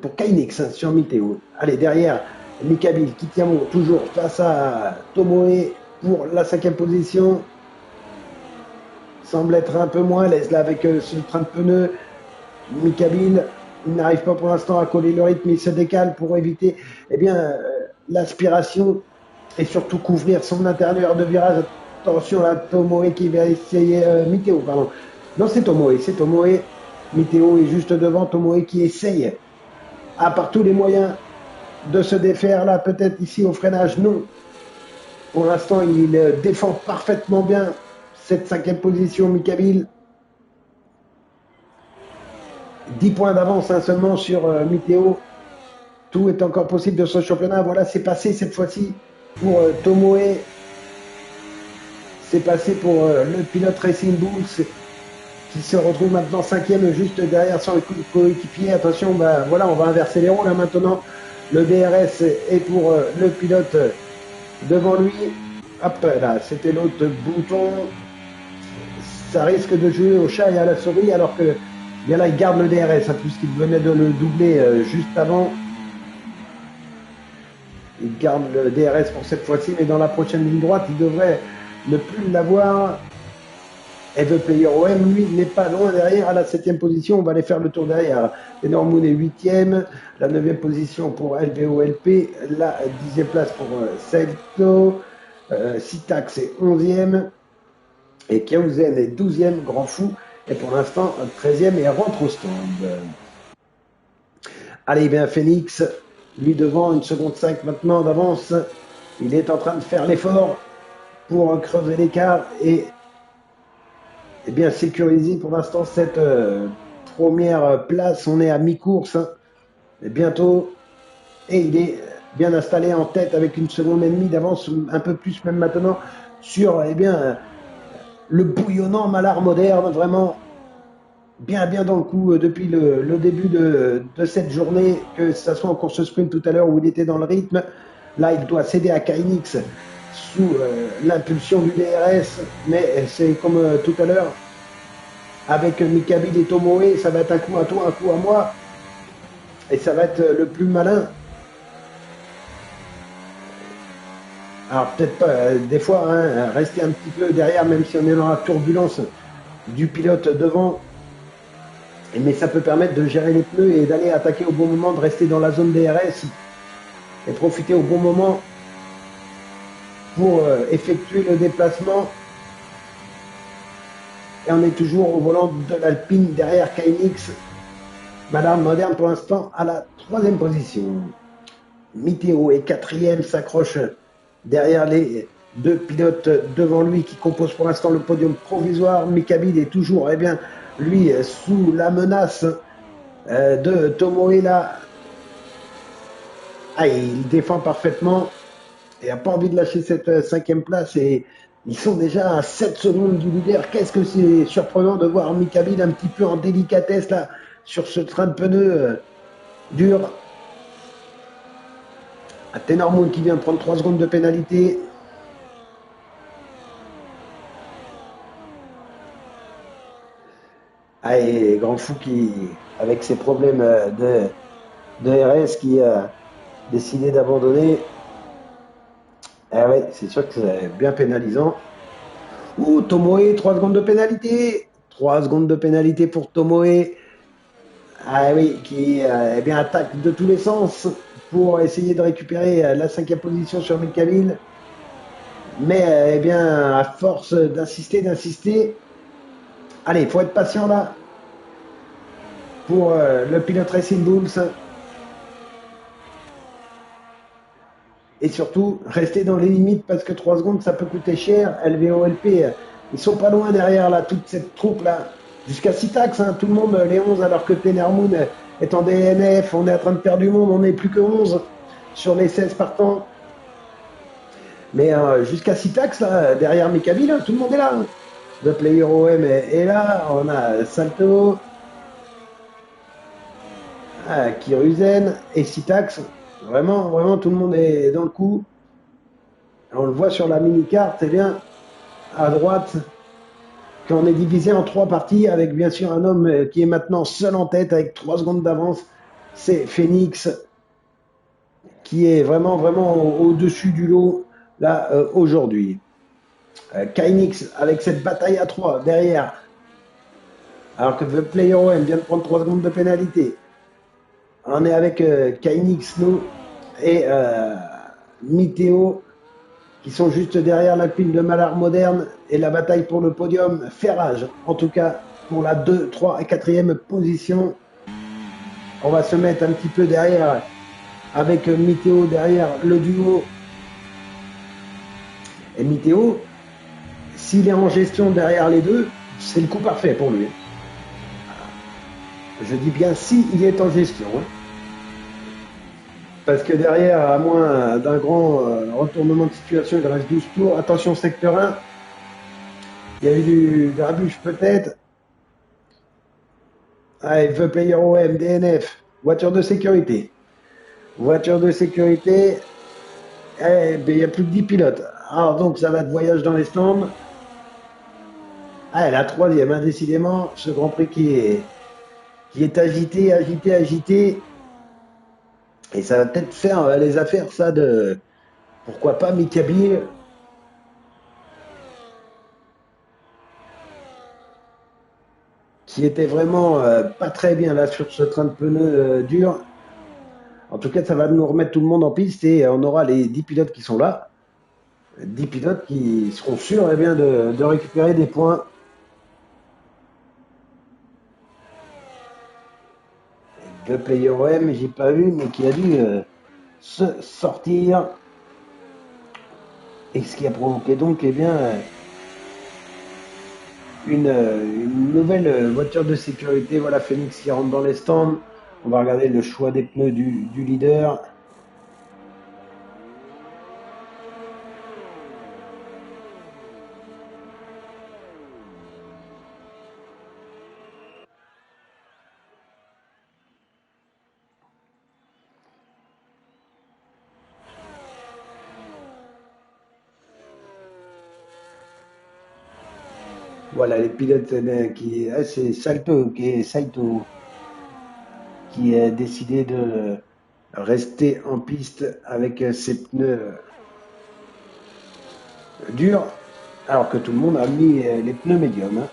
pour Kainix, hein, sur Miteo. Allez, derrière, Mika Bill qui tient bon, toujours face à Tomoe pour la 5e position. Semble être un peu moins à l'aise là avec ce train de pneus. Mika Bill, il n'arrive pas pour l'instant à coller le rythme, il se décale pour éviter eh bien, l'aspiration et surtout couvrir son intérieur de virage. Attention à Tomoe qui va essayer, Miteo, pardon. Non, c'est Tomoe. Miteo est juste devant, Tomoe qui essaye par tous les moyens de se défaire là, peut-être ici au freinage, non. Pour l'instant, il défend parfaitement bien cette 5e position, Mika Bill. 10 points d'avance hein, seulement sur Miteo. Tout est encore possible de ce championnat. Voilà, c'est passé cette fois-ci pour Tomoe. C'est passé pour le pilote Racing Bulls qui se retrouve maintenant 5e juste derrière son coéquipier. Attention, bah, voilà, on va inverser les rôles là maintenant. Le DRS est pour le pilote devant lui. Hop là, c'était l'autre bouton. Ça risque de jouer au chat et à la souris alors que bien là il garde le DRS hein, puisqu'il venait de le doubler juste avant. Il garde le DRS pour cette fois-ci, mais dans la prochaine ligne droite, il devrait ne plus l'avoir. Et The Player OM, lui, n'est pas loin derrière à la 7e position. On va aller faire le tour derrière. Taylor Moon est 8e. La 9e position pour LVOLP. La 10e place pour Celto. Sitax est 11e. Et Kiauzen est 12e, Grand Fou. Et pour l'instant, 13e et rentre au stand. Allez, bien Phoenix, lui devant 1 seconde 5 maintenant d'avance. Il est en train de faire l'effort pour creuser l'écart et bien sécuriser pour l'instant cette première place. On est à mi-course hein, et bientôt. Et il est bien installé en tête avec 1 seconde et demie d'avance, un peu plus même maintenant, sur eh bien, le bouillonnant Malheur Moderne, vraiment bien dans le coup depuis le début de cette journée, que ce soit en course sprint tout à l'heure où il était dans le rythme. Là, il doit céder à Kainix sous l'impulsion du DRS, mais c'est comme tout à l'heure avec Mika Bill et Tomoe, ça va être un coup à toi, un coup à moi. Et ça va être le plus malin. Alors peut-être pas, des fois, hein, rester un petit peu derrière, même si on est dans la turbulence du pilote devant. Mais ça peut permettre de gérer les pneus et d'aller attaquer au bon moment, de rester dans la zone DRS et profiter au bon moment pour effectuer le déplacement. Et on est toujours au volant de l'Alpine derrière KNX. Madame Moderne pour l'instant à la troisième position. Miteo est quatrième, s'accroche derrière les deux pilotes devant lui qui composent pour l'instant le podium provisoire. Mikabid est toujours, eh bien, lui, sous la menace de Tomoe. Ah, il défend parfaitement et n'a pas envie de lâcher cette cinquième place. Et ils sont déjà à 7 secondes du leader. Qu'est-ce que c'est surprenant de voir Mikabid un petit peu en délicatesse là sur ce train de pneus dur. Tenormund qui vient de prendre 3 secondes de pénalité. Ah, et Grand Fou qui, avec ses problèmes de RS, qui a décidé d'abandonner. Ah ouais, c'est sûr que c'est bien pénalisant. Ouh, Tomoe, 3 secondes de pénalité. 3 secondes de pénalité pour Tomoe. Ah oui, qui eh bien, attaque de tous les sens pour essayer de récupérer la cinquième position sur Mikaville. Mais eh bien, à force d'insister, allez, il faut être patient là pour le pilote Racing Bulls. Et surtout, rester dans les limites parce que 3 secondes, ça peut coûter cher. LVOLP, ils sont pas loin derrière là, toute cette troupe là. Jusqu'à Citax, hein, tout le monde, les 11, alors que Tenermoon est en DNF, on est en train de perdre du monde, on n'est plus que 11 sur les 16 partants. Mais jusqu'à Citax, là, derrière Mikaville, tout le monde est là. Hein. The Player OM est là, on a Salto, Kiruzen et Citax. Vraiment, vraiment, tout le monde est dans le coup. On le voit sur la mini-carte, c'est bien à droite, qu'on est divisé en 3 parties, avec bien sûr un homme qui est maintenant seul en tête avec 3 secondes d'avance. C'est Phoenix, qui est vraiment, vraiment au-dessus du lot, là, aujourd'hui. Kainix, avec cette bataille à 3 derrière, alors que The Player OM vient de prendre 3 secondes de pénalité. On est avec Kainix, nous, et Miteo, qui sont juste derrière la pile de Malar Moderne, et la bataille pour le podium fait rage, en tout cas pour la 2, 3 et 4e position. On va se mettre un petit peu derrière avec Miteo derrière le duo. Et Miteo, s'il est en gestion derrière les deux, c'est le coup parfait pour lui. Je dis bien s'il est en gestion. Hein. Parce que derrière, à moins d'un grand retournement de situation, il reste 12 tours. Attention, secteur 1. Il y a eu du grabuge peut-être. Allez, The Player OM, DNF. Voiture de sécurité. Voiture de sécurité. Eh, ben, il n'y a plus que 10 pilotes. Alors donc, ça va de voyage dans les stands. Ah, la troisième, hein, décidément, ce Grand Prix qui est agité, agité, agité. Et ça va peut-être faire les affaires, ça, de pourquoi pas Mikabil, qui était vraiment pas très bien là sur ce train de pneus dur. En tout cas, ça va nous remettre tout le monde en piste et on aura les 10 pilotes qui sont là. 10 pilotes qui seront sûrs eh bien, de récupérer des points. Le player OM, j'ai pas vu, mais qui a dû se sortir. Et ce qui a provoqué donc eh bien, une nouvelle voiture de sécurité. Voilà Phoenix qui rentre dans les stands. On va regarder le choix des pneus du leader. Voilà les pilotes qui. Ah, c'est Salto qui est Saito qui a décidé de rester en piste avec ses pneus durs, alors que tout le monde a mis les pneus médiums, hein.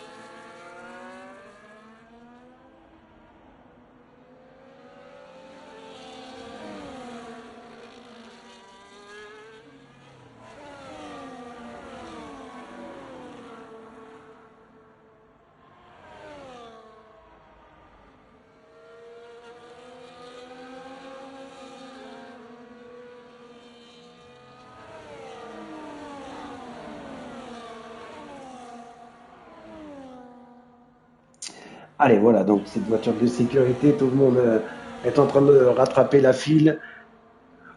Allez, voilà, donc cette voiture de sécurité, tout le monde est en train de rattraper la file.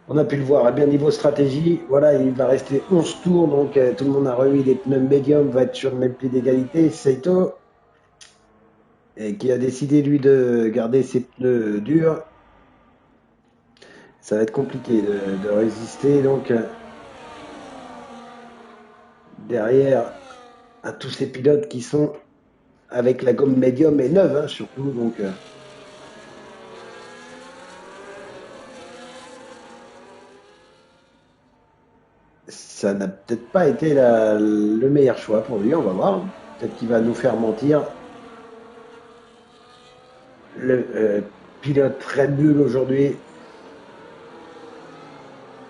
On a pu le voir, à bien niveau stratégie, voilà, il va rester 11 tours, donc tout le monde a remis des pneus médiums, va être sur le même pied d'égalité. Saito, qui a décidé lui de garder ses pneus durs, ça va être compliqué de résister donc derrière à tous ces pilotes qui sont avec la gomme médium et neuve, hein, surtout, donc ça n'a peut-être pas été le meilleur choix pour lui, on va voir. Peut-être qu'il va nous faire mentir. Le pilote Red Bull aujourd'hui.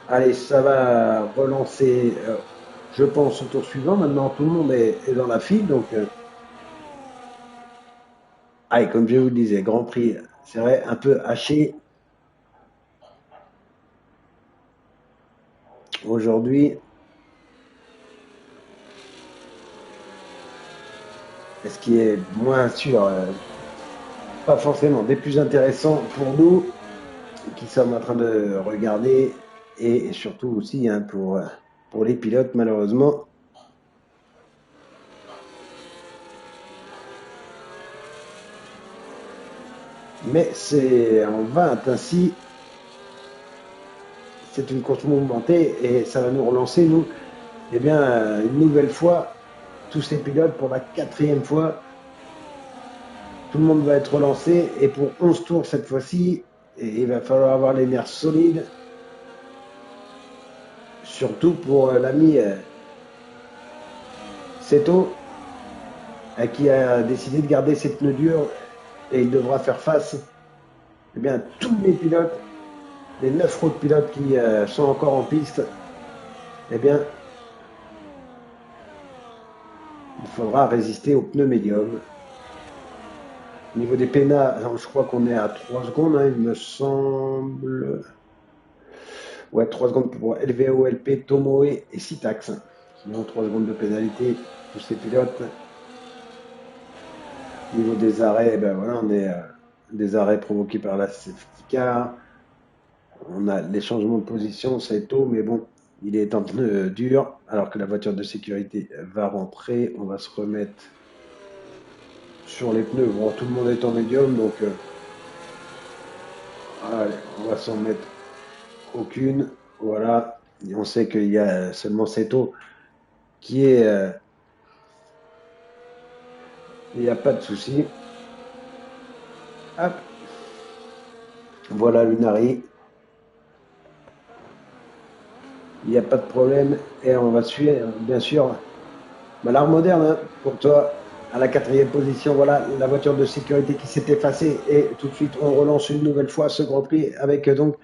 Allez, ça va relancer, je pense, au tour suivant. Maintenant, tout le monde est dans la file. Donc, allez, comme je vous le disais, Grand Prix, c'est vrai, un peu haché aujourd'hui. Ce qui est moins sûr, pas forcément des plus intéressants pour nous qui sommes en train de regarder et surtout aussi hein, pour les pilotes, malheureusement. Mais c'est en vain ainsi. C'est une course mouvementée et ça va nous relancer, nous, eh bien, une nouvelle fois, tous ces pilotes pour la quatrième fois. Tout le monde va être relancé et pour 11 tours cette fois-ci, il va falloir avoir les nerfs solides, surtout pour l'ami Seto, qui a décidé de garder ses pneus durs et il devra faire face eh bien, à tous les pilotes, les 9 autres pilotes qui sont encore en piste. Eh bien, il faudra résister aux pneus médiums. Au niveau des pénats, je crois qu'on est à 3 secondes, hein, il me semble. Ouais, 3 secondes pour LVO, LP, Tomoe et Sitax, qui ont 3 secondes de pénalité, tous ces pilotes. Au niveau des arrêts, ben voilà, on est des arrêts provoqués par la safety car. On a les changements de position, c'est tôt, mais bon, il est en pneu dur, alors que la voiture de sécurité va rentrer. On va se remettre sur les pneus. Bon, tout le monde est en médium, donc allez, on va s'en mettre aucune. Voilà. Et on sait qu'il y a seulement Seto qui est. Il n'y a pas de souci. Hop. Voilà Lunari. Il n'y a pas de problème. Et on va suivre, bien sûr, l'art moderne hein, pour toi. À la quatrième position, voilà la voiture de sécurité qui s'est effacée et tout de suite on relance une nouvelle fois ce Grand Prix avec donc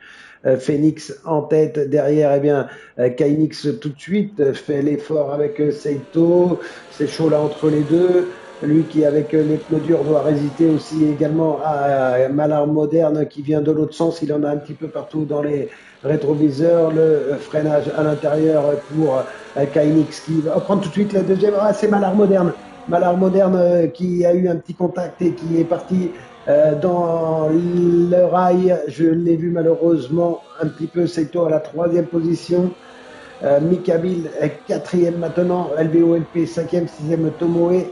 Phoenix en tête. Derrière, eh bien, Kainix tout de suite fait l'effort avec Seito. C'est chaud là entre les deux. Lui qui, avec les pneus durs, doit résister aussi également à Malar Moderne qui vient de l'autre sens. Il en a un petit peu partout dans les rétroviseurs. Le freinage à l'intérieur pour Kainix qui va prendre tout de suite la deuxième. Ah, c'est Malar Moderne. Malar Moderne qui a eu un petit contact et qui est parti dans le rail. Je l'ai vu malheureusement un petit peu, Seito à la troisième position. Mikabil quatrième maintenant, LVOLP cinquième, sixième Tomoe,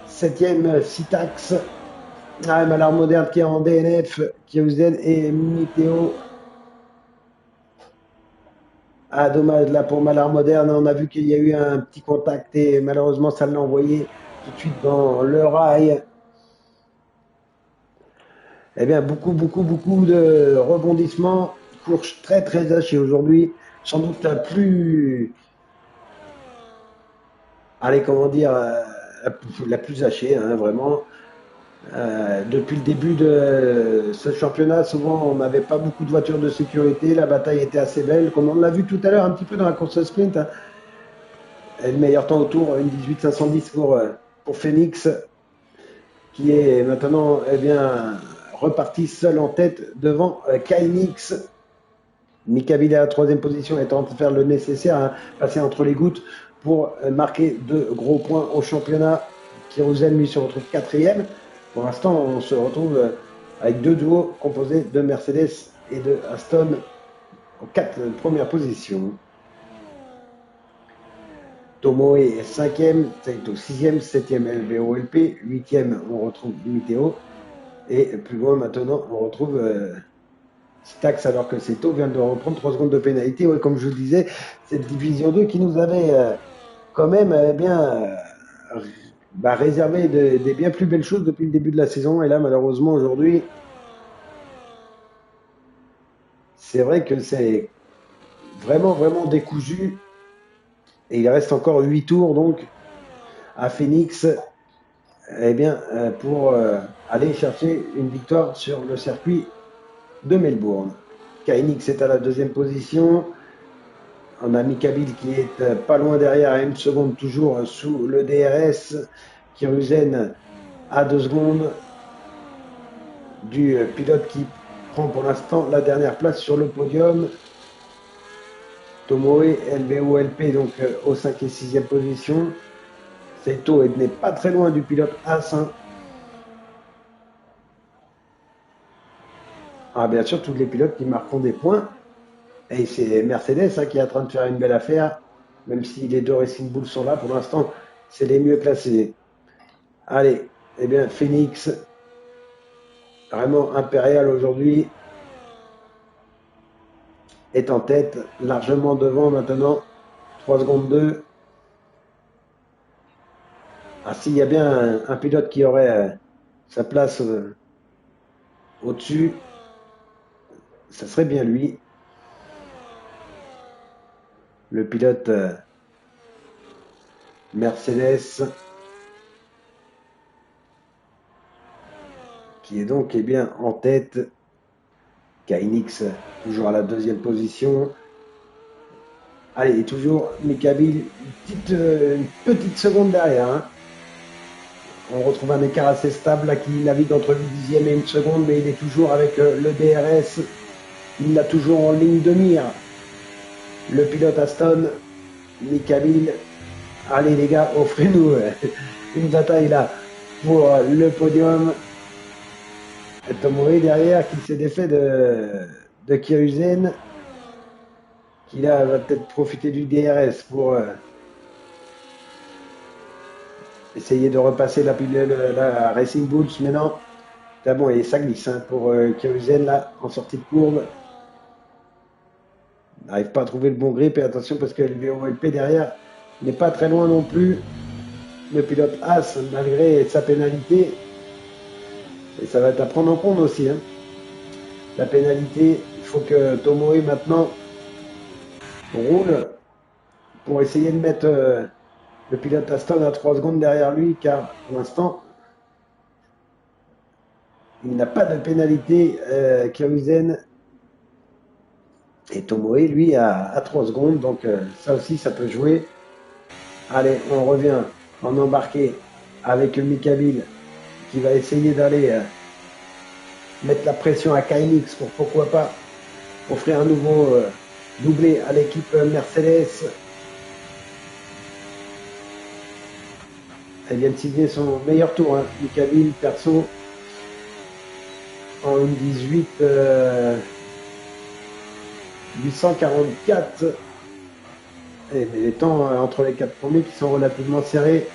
septième Sitax. Malar Moderne qui est en DNF, Kyuzen et Miteo. Ah, dommage là pour Malar Moderne, on a vu qu'il y a eu un petit contact et malheureusement ça l'a envoyé tout de suite dans le rail. Eh bien, beaucoup de rebondissements. Course très, très hachée aujourd'hui. Sans doute la plus, allez, comment dire, la plus hachée, hein, vraiment. Depuis le début de ce championnat, souvent on n'avait pas beaucoup de voitures de sécurité, la bataille était assez belle, comme on l'a vu tout à l'heure un petit peu dans la course sprint, hein. Et le meilleur temps autour, une 18 510 pour Phoenix, qui est maintenant bien, reparti seul en tête devant Kynix. Mikabil à la troisième position est en train de faire le nécessaire, hein, passer entre les gouttes pour marquer de gros points au championnat. Kirouzen, lui, se retrouve quatrième. Pour l'instant, on se retrouve avec deux duos composés de Mercedes et de Aston en quatre premières positions. Tomoe est cinquième, Saito sixième, septième LVO-LP, huitième on retrouve Miteo, et plus loin maintenant on retrouve Stax, alors que Saito vient de reprendre 3 secondes de pénalité. Ouais, comme je vous le disais, cette division 2 qui nous avait quand même réservé des bien plus belles choses depuis le début de la saison, et là malheureusement aujourd'hui c'est vrai que c'est vraiment décousu, et il reste encore 8 tours donc à Phoenix, eh bien, pour aller chercher une victoire sur le circuit de Melbourne. KNX est à la deuxième position. On a Mikabil qui est pas loin derrière à une seconde toujours sous le DRS. Kiruzen à 2 secondes du pilote qui prend pour l'instant la dernière place sur le podium. Tomoe, LVO-LP donc aux 5 et 6e position. Seito n'est pas très loin du pilote As1. Ah, bien sûr, tous les pilotes qui marqueront des points. Et c'est Mercedes hein, qui est en train de faire une belle affaire, même si les deux Racing Bulls sont là. Pour l'instant, c'est les mieux classés. Allez, eh bien, Phoenix, vraiment impérial aujourd'hui, est en tête, largement devant maintenant. 3 secondes 2. Ah, s'il y a bien un pilote qui aurait sa place au-dessus, ça serait bien lui. Le pilote Mercedes, qui est donc bien en tête. KNX toujours à la deuxième position. Allez, toujours Mikabil, une petite seconde derrière. Hein. On retrouve un écart assez stable là, qui navigue entre une dixième et une seconde, mais il est toujours avec le DRS. Il l'a toujours en ligne de mire. Le pilote Aston, Mikabil. Allez les gars, offrez-nous une bataille là pour le podium. Tomoe derrière qui s'est défait de Kiruzen, qui là va peut-être profiter du DRS pour essayer de repasser la Racing Bulls. Mais non, là, bon, et ça glisse hein, pour Kiruzen là en sortie de courbe. N'arrive pas à trouver le bon grip, et attention parce que le VOLP derrière n'est pas très loin non plus. Le pilote As, malgré sa pénalité, et ça va être à prendre en compte aussi. Hein. La pénalité, il faut que Tomoe maintenant roule pour essayer de mettre le pilote Aston à 3 secondes derrière lui, car pour l'instant, il n'a pas de pénalité Kiruzen, et Tomoe, lui, à 3 secondes, donc ça aussi, ça peut jouer. Allez, on revient en embarqué avec Mikabil, qui va essayer d'aller mettre la pression à KNX pour pourquoi pas offrir un nouveau doublé à l'équipe Mercedes. Elle vient de signer son meilleur tour, hein. Mikabil, perso, en 18 844. Et les temps entre les 4 premiers qui sont relativement serrés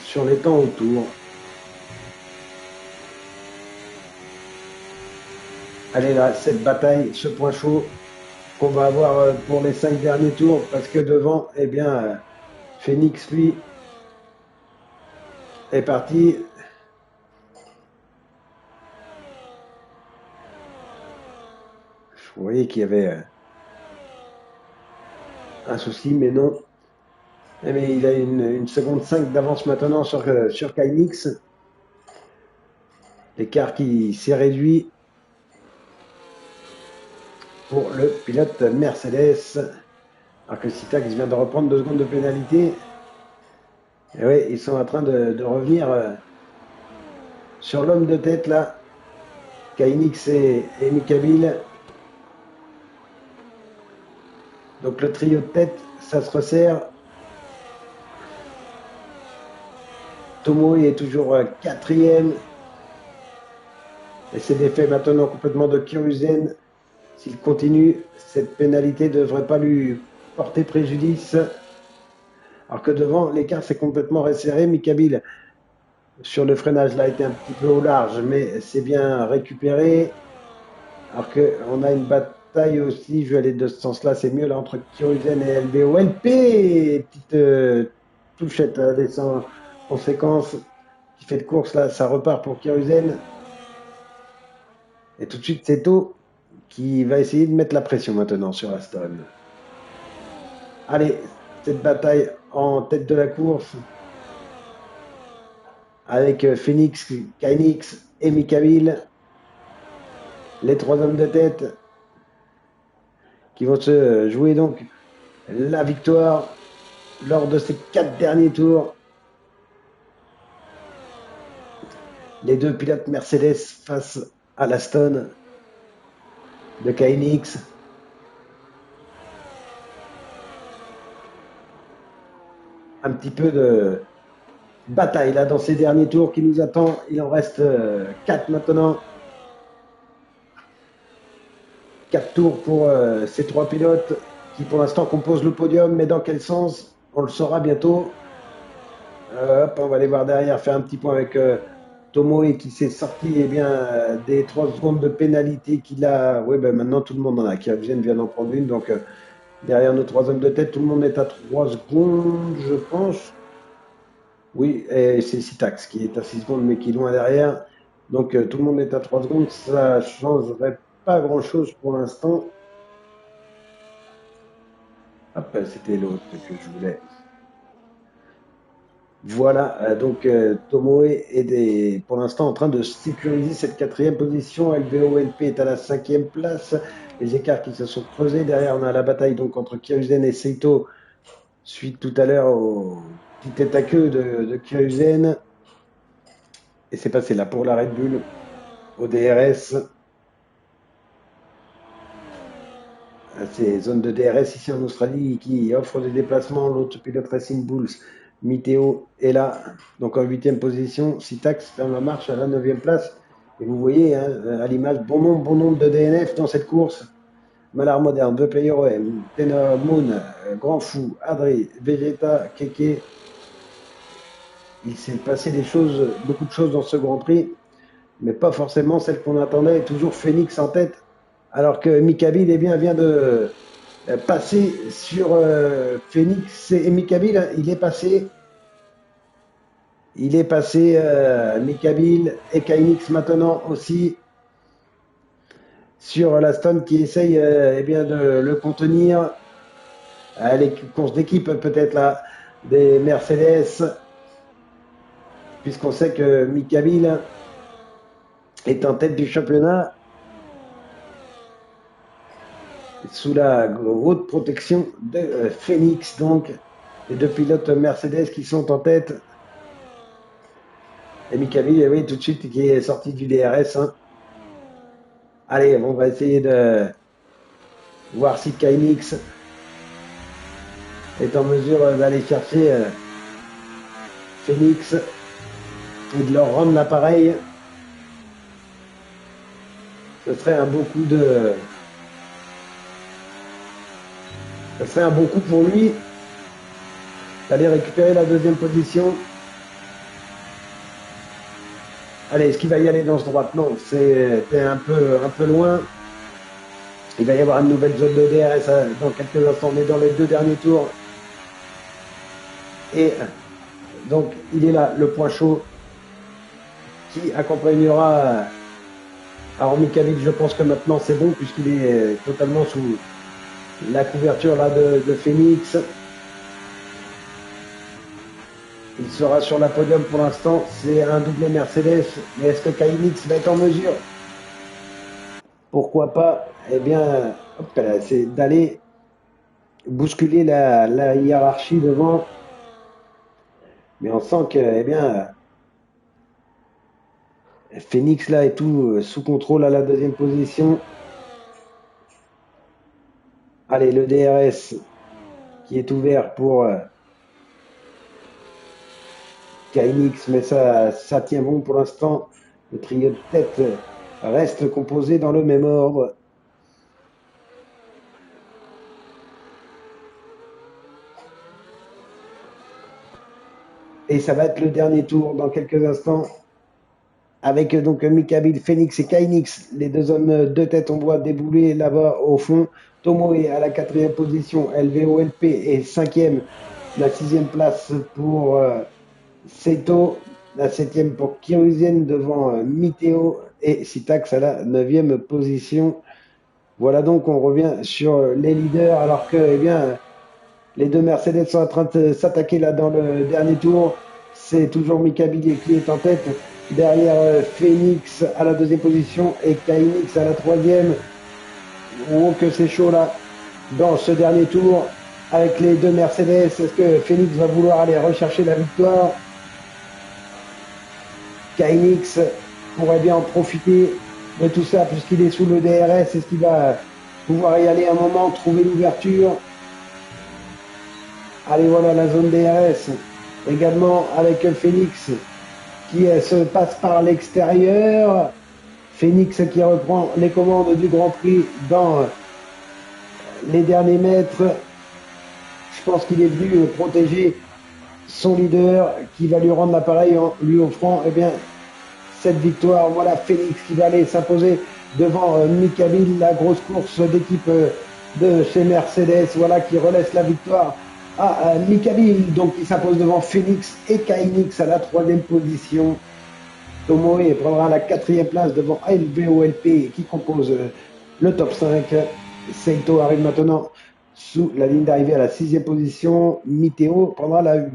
sur les temps autour. Allez là, cette bataille, ce point chaud qu'on va avoir pour les 5 derniers tours, parce que devant, eh bien, Phoenix, lui, est parti croyais qu'il y avait un souci, mais non. Mais il a une seconde 5 d'avance maintenant sur Kynix. L'écart qui s'est réduit pour le pilote Mercedes. Alors que Sitax vient de reprendre 2 secondes de pénalité. Et oui, ils sont en train de revenir sur l'homme de tête là. Kynix et Mikabil. Donc le trio de tête, ça se resserre. Tomoe est toujours quatrième. Et c'est l'effet maintenant complètement de Kyuzen. S'il continue, cette pénalité ne devrait pas lui porter préjudice. Alors que devant, l'écart s'est complètement resserré. Mikabil, sur le freinage, là, a été un petit peu au large, mais c'est bien récupéré. Alors qu'on a une bataille aussi, je vais aller de ce sens-là, c'est mieux là entre Kyuzen et LBO. Petite touchette des sans conséquences qui fait de course là, ça repart pour Kyuzen. Et tout de suite, Seto qui va essayer de mettre la pression maintenant sur Aston. Allez, cette bataille en tête de la course avec Phoenix, Kynix et Mikabil, les 3 hommes de tête qui vont se jouer donc la victoire lors de ces 4 derniers tours. Les 2 pilotes Mercedes face à l'Aston de Kynix. Un petit peu de bataille là dans ces derniers tours qui nous attend. Il en reste 4 maintenant. 4 tours pour ces 3 pilotes qui pour l'instant composent le podium, mais dans quel sens on le saura bientôt. Hop, on va aller voir derrière, faire un petit point avec Tomoe qui s'est sorti des 3 secondes de pénalité qu'il a. Oui, ben maintenant tout le monde en a. Kyuzen vient d'en prendre une, donc derrière nos 3 hommes de tête, tout le monde est à 3 secondes, je pense. Oui, et c'est Sitax qui est à 6 secondes, mais qui est loin derrière. Donc tout le monde est à 3 secondes, ça changerait pas grand-chose pour l'instant. Hop, c'était l'autre que je voulais. Voilà, donc Tomoe est pour l'instant en train de sécuriser cette 4e position. LVOLP est à la 5e place. Les écarts qui se sont creusés. Derrière, on a la bataille donc entre Kyuzen et Seito, suite tout à l'heure au petit tête à queue de Kyuzen. Et c'est passé là pour la Red Bull au DRS. Ces zones de DRS ici en Australie qui offrent des déplacements. L'autre pilote Racing Bulls, Miteo, est là. Donc en 8e position. Sitax ferme la marche à la 9e place. Et vous voyez à l'image bon nombre de DNF dans cette course. Malar Moderne, The Player OM, Tenor Moon, Grand Fou, Adri, Vegeta, Keke. Il s'est passé beaucoup de choses dans ce Grand Prix, mais pas forcément celles qu'on attendait. Toujours Phoenix en tête, alors que Mikabil vient de passer sur Phoenix et Mikabil, il est passé Mikabil et Kynix maintenant aussi sur l'Aston qui essaye de le contenir. Les courses d'équipe peut-être là des Mercedes, puisqu'on sait que Mikabil est en tête du championnat sous la haute protection de Phoenix, donc les 2 pilotes Mercedes qui sont en tête. Et Mikabil, oui, tout de suite, qui est sorti du DRS. Hein. Allez, on va essayer de voir si Kynix est en mesure d'aller chercher Phoenix et de leur rendre l'appareil. Ce serait un beau coup Ce serait un bon coup pour lui d'aller récupérer la 2e position. Allez, est-ce qu'il va y aller dans ce droite? Non, c'était un peu loin. Il va y avoir une nouvelle zone de DRS dans quelques instants. On est dans les 2 derniers tours. Et donc, il est là, le point chaud qui accompagnera Alors Mikavik, je pense que maintenant c'est bon puisqu'il est totalement sous la couverture là de Phoenix. Il sera sur la podium pour l'instant. C'est un doublé Mercedes. Mais est-ce que Kainix va être en mesure? Pourquoi pas? Eh bien, hop là, c'est d'aller bousculer la hiérarchie devant. Mais on sent que, eh bien, Phoenix là est tout sous contrôle à la deuxième position. Allez, le DRS qui est ouvert pour Kainix, mais ça tient bon pour l'instant. Le trio de tête reste composé dans le même ordre. Et ça va être le dernier tour dans quelques instants. Avec donc Mikabil, Phoenix et Kainix, les deux hommes de tête en bois déboulés là-bas au fond. Tomoe à la quatrième position, LVOLP est cinquième. La sixième place pour Seto, la septième pour Kiruzen devant Miteo et Sitax à la neuvième position. Voilà donc on revient sur les leaders alors que eh bien, les deux Mercedes sont en train de s'attaquer là dans le dernier tour. C'est toujours Mika Billet qui est en tête. Derrière Phoenix à la deuxième position et Kainix à la troisième. Oh que c'est chaud là dans ce dernier tour avec les deux Mercedes. Est-ce que Phoenix va vouloir aller rechercher la victoire? Kainix pourrait bien en profiter de tout ça puisqu'il est sous le DRS. Est-ce qu'il va pouvoir y aller un moment, trouver l'ouverture? Allez, voilà la zone DRS. Également avec Phoenix qui se passe par l'extérieur. Phoenix qui reprend les commandes du Grand Prix dans les derniers mètres. Je pense qu'il est venu protéger son leader qui va lui rendre l'appareil en lui offrant eh bien, cette victoire. Voilà Phoenix qui va aller s'imposer devant Mikabil, la grosse course d'équipe de chez Mercedes, voilà qui relaisse la victoire à Mikabil, donc qui s'impose devant Phoenix et Kainix à la troisième position. Tomoe prendra la quatrième place devant LVOLP qui compose le top 5. Seito arrive maintenant sous la ligne d'arrivée à la sixième position. Miteo prendra la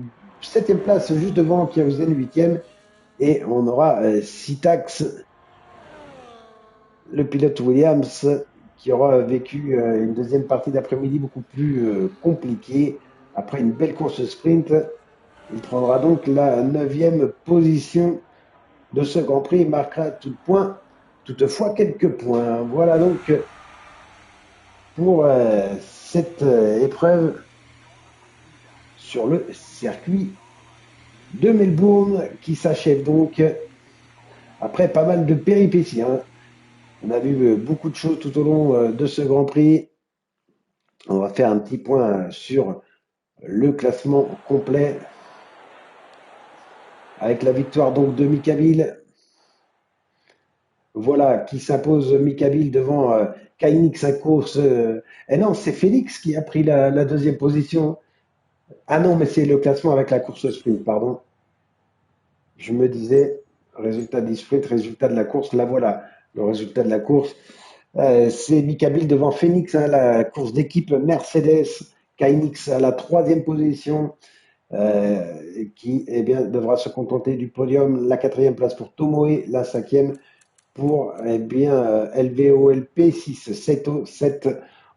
septième place juste devant Kiruzen, huitième. Et on aura Sitax, le pilote Williams, qui aura vécu une deuxième partie d'après-midi beaucoup plus compliquée. Après une belle course sprint, il prendra donc la neuvième position de ce Grand Prix. Il marquera toutefois quelques points. Voilà donc pour cette épreuve sur le circuit de Melbourne qui s'achève donc après pas mal de péripéties. Hein. On a vu beaucoup de choses tout au long de ce Grand Prix. On va faire un petit point sur le classement complet avec la victoire donc de Mikabil. Voilà, qui s'impose Mikabil devant Kainix à course. Et non, c'est Félix qui a pris la deuxième position. Ah non, mais c'est le classement avec la course sprint, pardon. Je me disais, résultat du sprint, résultat de la course, là voilà, le résultat de la course. C'est Mikabil devant Phoenix, hein, la course d'équipe Mercedes, Kainix à la troisième position, qui eh bien, devra se contenter du podium. La quatrième place pour Tomoe, la cinquième pour eh bien, LVOLP 6, 7, 7.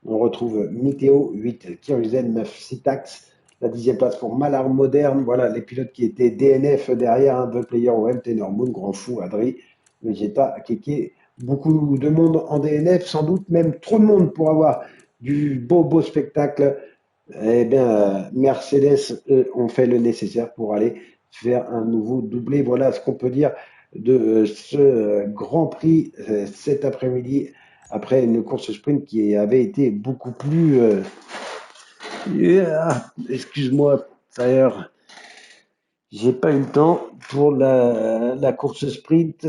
On retrouve Miteo 8, Kiruzen 9, Sitax. La dixième place pour Malar Moderne. Voilà les pilotes qui étaient DNF derrière un The Player OM, Tenor Moon, Grand Fou, Adri, Vegeta, Keke. Beaucoup de monde en DNF, sans doute même trop de monde pour avoir du beau spectacle. Eh bien, Mercedes ont fait le nécessaire pour aller faire un nouveau doublé. Voilà ce qu'on peut dire de ce Grand Prix cet après-midi après une course sprint qui avait été beaucoup plus excuse-moi d'ailleurs j'ai pas eu le temps pour la course sprint.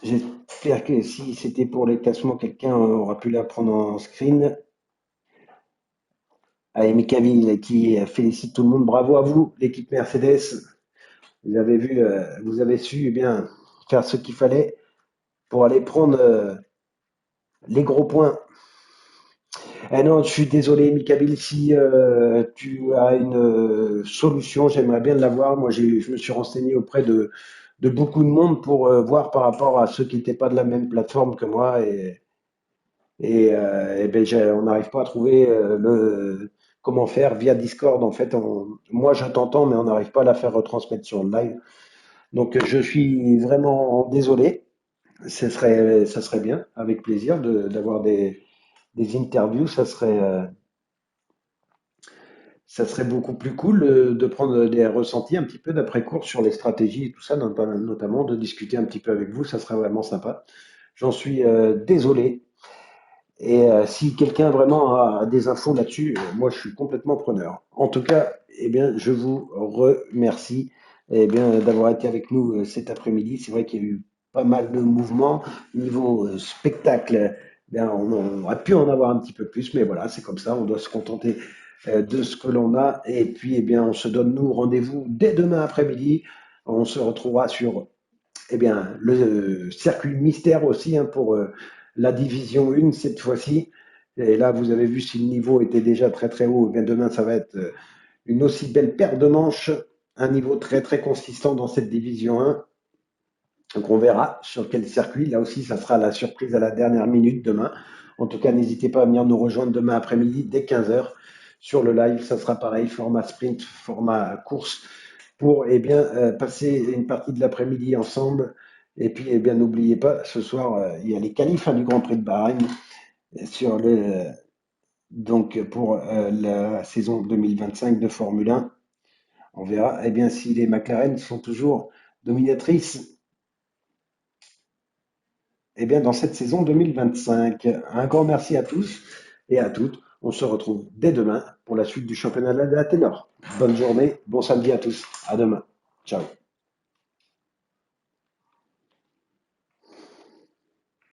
J'espère que si c'était pour les classements quelqu'un aura pu la prendre en screen. Allez, Camille qui félicite tout le monde, bravo à vous l'équipe Mercedes. Vous avez vu, vous avez su eh bien faire ce qu'il fallait pour aller prendre les gros points. Eh non, je suis désolé, Mikabil, si tu as une solution, j'aimerais bien l'avoir. Moi, je me suis renseigné auprès de beaucoup de monde pour voir par rapport à ceux qui n'étaient pas de la même plateforme que moi. Et ben, on n'arrive pas à trouver comment faire via Discord. En fait, moi, je t'entends, mais on n'arrive pas à la faire retransmettre sur le live. Donc, je suis vraiment désolé. Ça serait bien, avec plaisir, d'avoir des interviews. Ça serait beaucoup plus cool de prendre des ressentis un petit peu d'après-cours sur les stratégies et tout ça, notamment de discuter un petit peu avec vous. Ça serait vraiment sympa. J'en suis désolé. Et si quelqu'un vraiment a des infos là-dessus, moi je suis complètement preneur. En tout cas, eh bien, je vous remercie eh bien, d'avoir été avec nous cet après-midi. C'est vrai qu'il y a eu pas mal de mouvements. Niveau spectacle, eh bien, on aurait pu en avoir un petit peu plus, mais voilà, c'est comme ça. On doit se contenter de ce que l'on a. Et puis, eh bien, on se donne nous rendez-vous dès demain après-midi. On se retrouvera sur eh bien, le circuit mystère aussi hein, pour la division 1 cette fois-ci. Et là, vous avez vu si le niveau était déjà très très haut. Eh bien, demain, ça va être une aussi belle paire de manches, un niveau très très consistant dans cette division 1. Donc on verra sur quel circuit. Là aussi, ça sera la surprise à la dernière minute demain. En tout cas, n'hésitez pas à venir nous rejoindre demain après-midi dès 15 heures sur le live. Ça sera pareil, format sprint, format course pour eh bien, passer une partie de l'après-midi ensemble. Et puis, eh bien, n'oubliez pas, ce soir, il y a les qualifs hein, du Grand Prix de Bahreïn sur donc pour la saison 2025 de Formule 1. On verra eh bien, si les McLaren sont toujours dominatrices eh bien, dans cette saison 2025. Un grand merci à tous et à toutes. On se retrouve dès demain pour la suite du championnat de la ténor. Bonne journée, bon samedi à tous. À demain. Ciao.